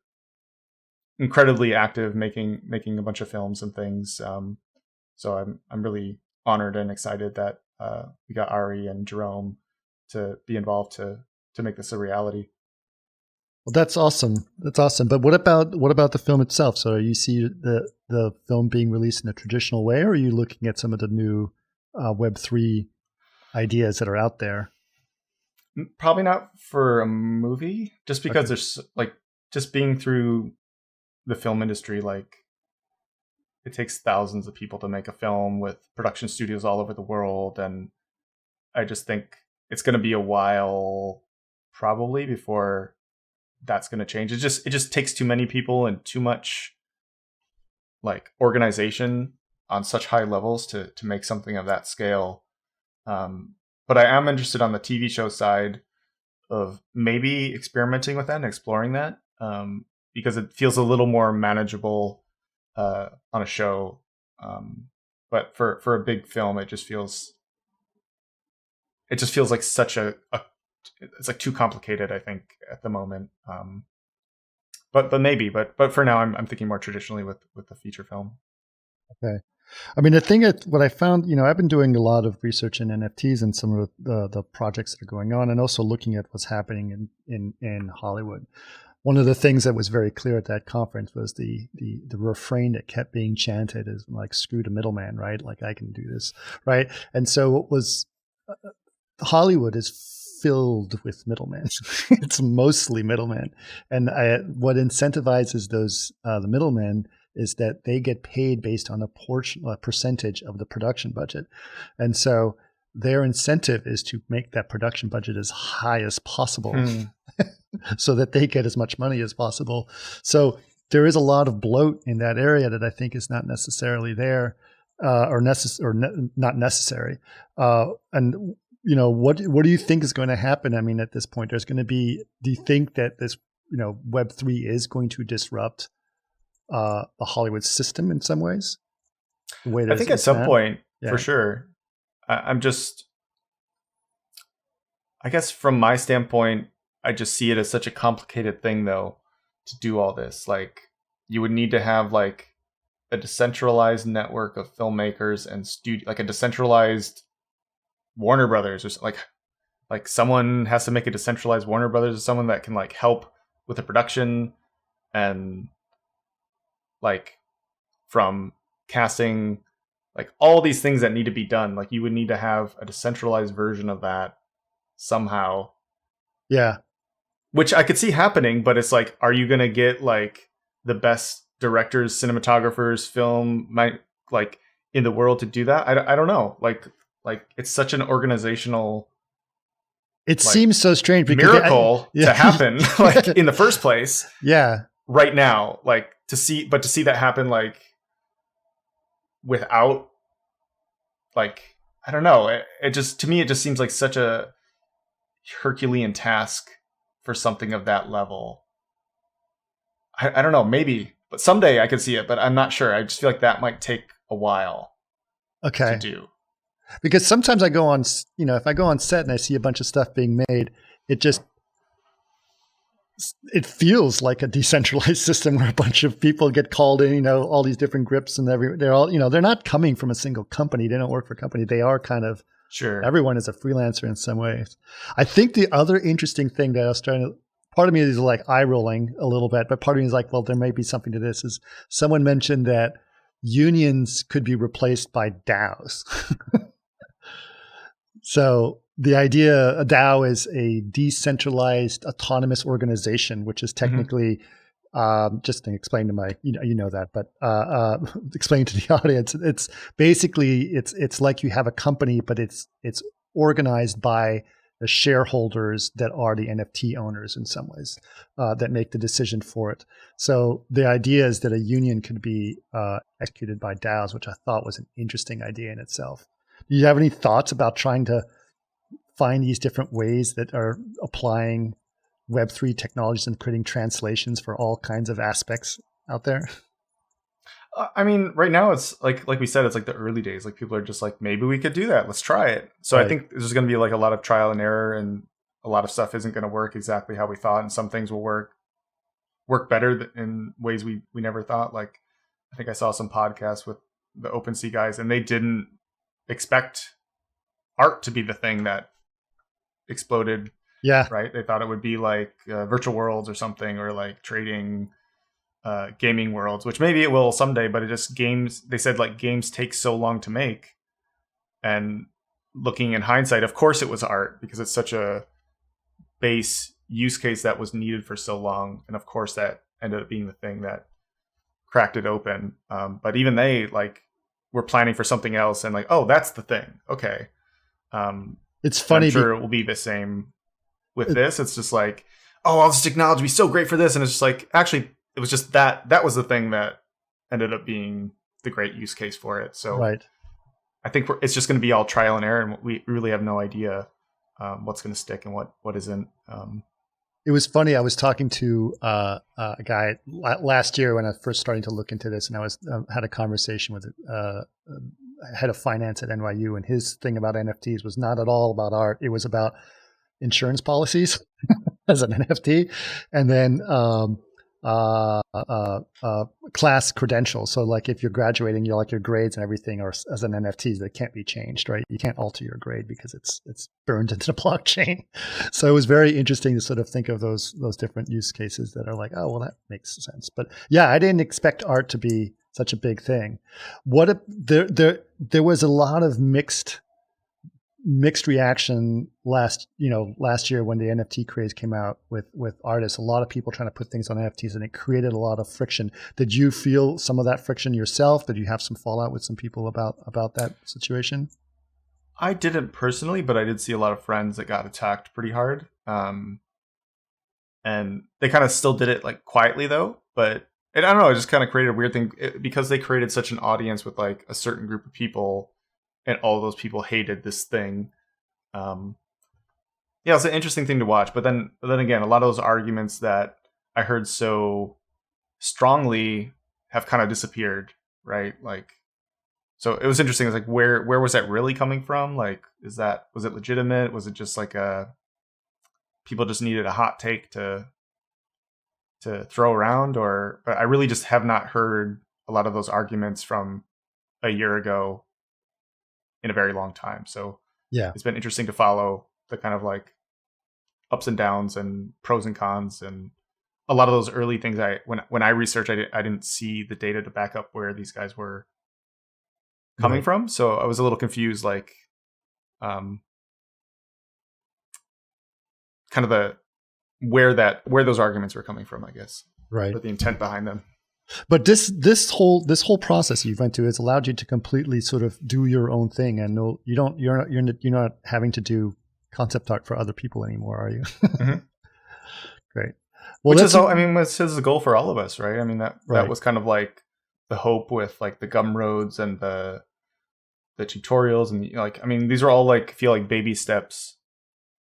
incredibly active, making a bunch of films and things. So I'm really honored and excited that we got Ari and Jerome to be involved to make this a reality. Well, that's awesome. That's awesome. But what about the film itself? So, you see the film being released in a traditional way, or are you looking at some of the new Web3 ideas that are out there? Probably not for a movie, just because there's like, just being through the film industry, like, it takes thousands of people to make a film with production studios all over the world. And I just think it's going to be a while probably before that's going to change. It just takes too many people and too much like organization on such high levels to make something of that scale. But I am interested on the TV show side of maybe experimenting with that and exploring that, because it feels a little more manageable on a show. but for a big film, it just feels like such a it's like too complicated, I think, at the moment. But maybe, but for now, I'm thinking more traditionally with the feature film. Okay. I mean, the thing that what I found, I've been doing a lot of research in NFTs and some of the projects that are going on, and also looking at what's happening in Hollywood. One of the things that was very clear at that conference was the refrain that kept being chanted is like, screw the middleman, right? Like, I can do this, right? And so it was, Hollywood is filled with middlemen. It's mostly middlemen. And what incentivizes those, the middlemen, is that they get paid based on a percentage of the production budget. And so their incentive is to make that production budget as high as possible so that they get as much money as possible. So there is a lot of bloat in that area that I think is not necessarily there not necessary. And what do you think is going to happen? I mean, at this point, do you think that this, Web3 is going to disrupt the Hollywood system in some ways? I think at some point, for sure. I guess from my standpoint, I just see it as such a complicated thing, though, to do all this. Like, you would need to have like a decentralized network of filmmakers and like a decentralized Warner Brothers, or like someone has to make a decentralized Warner Brothers, or someone that can like help with the production and like from casting, like all these things that need to be done. Like, you would need to have a decentralized version of that somehow. Yeah. Which I could see happening, but it's like, are you going to get like the best directors, cinematographers, like in the world to do that? I don't know. Like it's such an organizational. It seems so strange because miracle to happen like in the first place. Yeah. Right now, like to see that happen, like without, like, I don't know. It just, to me, it just seems like such a Herculean task for something of that level. I don't know, maybe, but someday I could see it, but I'm not sure. I just feel like that might take a while to do. Because sometimes I go on, if I go on set and I see a bunch of stuff being made, it feels like a decentralized system where a bunch of people get called in, all these different grips, and they're all, they're not coming from a single company. They don't work for a company. They are kind of, everyone is a freelancer in some ways. I think the other interesting thing that I was part of me is like eye rolling a little bit, but part of me is like, well, there may be something to this. Is someone mentioned that unions could be replaced by DAOs. So the idea, a DAO is a decentralized autonomous organization, which is technically, just to explain to that, but explain to the audience, it's basically, it's like you have a company, but it's organized by the shareholders that are the NFT owners in some ways, that make the decision for it. So the idea is that a union could be executed by DAOs, which I thought was an interesting idea in itself. Do you have any thoughts about trying to find these different ways that are applying Web3 technologies and creating translations for all kinds of aspects out there? I mean, right now it's like we said, it's like the early days. Like, people are just like, maybe we could do that. Let's try it. So right. I think there's going to be like a lot of trial and error, and a lot of stuff isn't going to work exactly how we thought. And some things will work better in ways we never thought. Like, I think I saw some podcasts with the OpenSea guys, and they didn't expect art to be the thing that exploded. Yeah. Right. They thought it would be like virtual worlds or something, or like trading gaming worlds, which maybe it will someday, but they said like games take so long to make. And looking in hindsight, of course it was art, because it's such a base use case that was needed for so long. And of course that ended up being the thing that cracked it open. But even they were planning for something else, and like, oh, that's the thing. Okay. It's funny. I'm sure it will be the same with this. It's just like, oh, all this technology will be so great for this. And it's just like, actually, it was just that was the thing that ended up being the great use case for it. So right. I think it's just going to be all trial and error, and we really have no idea what's going to stick and what isn't. It was funny. I was talking to a guy last year when I first started to look into this, and I was had a conversation with head of finance at NYU, and his thing about NFTs was not at all about art. It was about insurance policies as an NFT, and then class credentials. So like if you're graduating, you're like your grades and everything are as an NFTs that can't be changed, right? You can't alter your grade because it's burned into the blockchain. So it was very interesting to sort of think of those different use cases that are like, oh, well, that makes sense. But yeah, I didn't expect art to be such a big thing. There was a lot of mixed reaction last year when the NFT craze came out with artists. A lot of people trying to put things on NFTs, and it created a lot of friction. Did you feel some of that friction yourself? Did you have some fallout with some people about that situation? I didn't personally, but I did see a lot of friends that got attacked pretty hard. And they kind of still did it like quietly though. But I don't know, it just kind of created a weird thing because they created such an audience with like a certain group of people. And all those people hated this thing. It's an interesting thing to watch. But then again, a lot of those arguments that I heard so strongly have kind of disappeared, right? Like, so it was interesting. It's like, where was that really coming from? Like, was it legitimate? Was it just like people just needed a hot take to throw around? But I really just have not heard a lot of those arguments from a year ago in a very long time. So yeah, it's been interesting to follow the kind of like ups and downs and pros and cons, and a lot of those early things. When I researched, I didn't see the data to back up where these guys were coming from. So I was a little confused, like kind of where those arguments were coming from, I guess. Right. Or the intent behind them. But this whole process you went through has allowed you to completely sort of do your own thing, and you're not having to do concept art for other people anymore, are you? Mm-hmm. Great. Well, this is the goal for all of us, right? I mean, that was kind of like the hope with like the Gumroads and the tutorials, and these are all feel like baby steps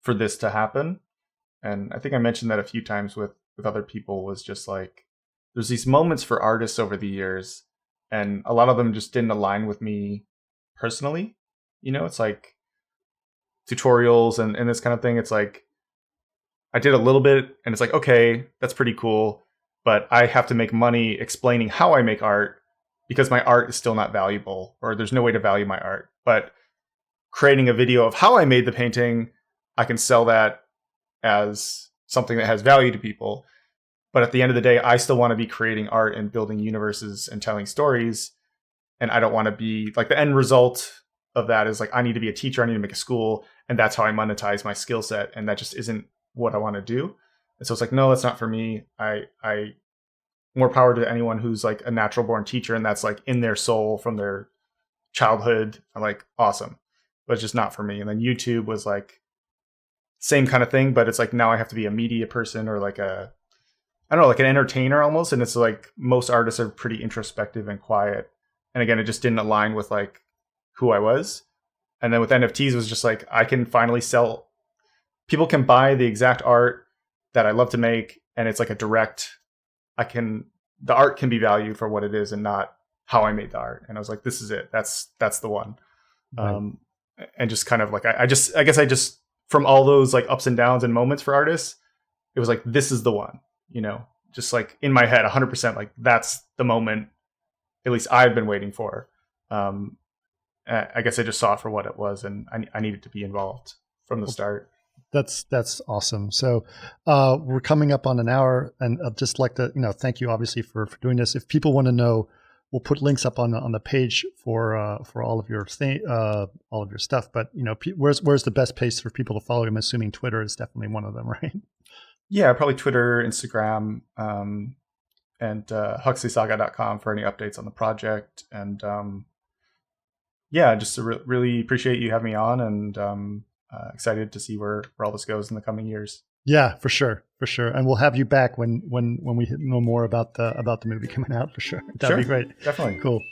for this to happen. And I think I mentioned that a few times with other people, was just like, there's these moments for artists over the years, and a lot of them just didn't align with me personally. It's like tutorials and this kind of thing. It's like, I did a little bit and it's like, okay, that's pretty cool, but I have to make money explaining how I make art because my art is still not valuable, or there's no way to value my art. But creating a video of how I made the painting, I can sell that as something that has value to people. But at the end of the day, I still want to be creating art and building universes and telling stories. And I don't want to be like, the end result of that is like, I need to be a teacher. I need to make a school. And that's how I monetize my skill set. And that just isn't what I want to do. And so it's like, no, that's not for me. I more power to anyone who's like a natural born teacher. And that's like in their soul from their childhood. I'm like, awesome, but it's just not for me. And then YouTube was like, same kind of thing, but it's like, now I have to be a media person, or like like an entertainer almost. And it's like, most artists are pretty introspective and quiet. And again, it just didn't align with like who I was. And then with NFTs, it was just like, I can finally sell. People can buy the exact art that I love to make. And it's like a direct, the art can be valued for what it is and not how I made the art. And I was like, this is it. That's the one. Right. And just kind of like, I guess I just, from all those like ups and downs and moments for artists, it was like, this is the one. Just like in my head, 100%, like that's the moment, at least I've been waiting for. I guess I just saw it for what it was, and I needed to be involved from the start. That's awesome. So we're coming up on an hour, and I'd just like to, thank you obviously for doing this. If people want to know, we'll put links up on the page for all of your stuff. But where's the best place for people to follow? I'm assuming Twitter is definitely one of them, right? Yeah, probably Twitter, Instagram, and huxleysaga.com for any updates on the project. And just really appreciate you having me on, and excited to see where all this goes in the coming years. Yeah, for sure. And we'll have you back when we know more about the movie coming out, for sure. That'd be great. Definitely. Cool.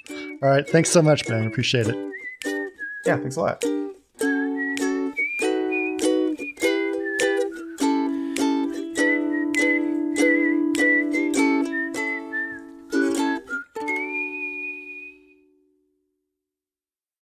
All right. Thanks so much, Ben. Appreciate it. Yeah, thanks a lot.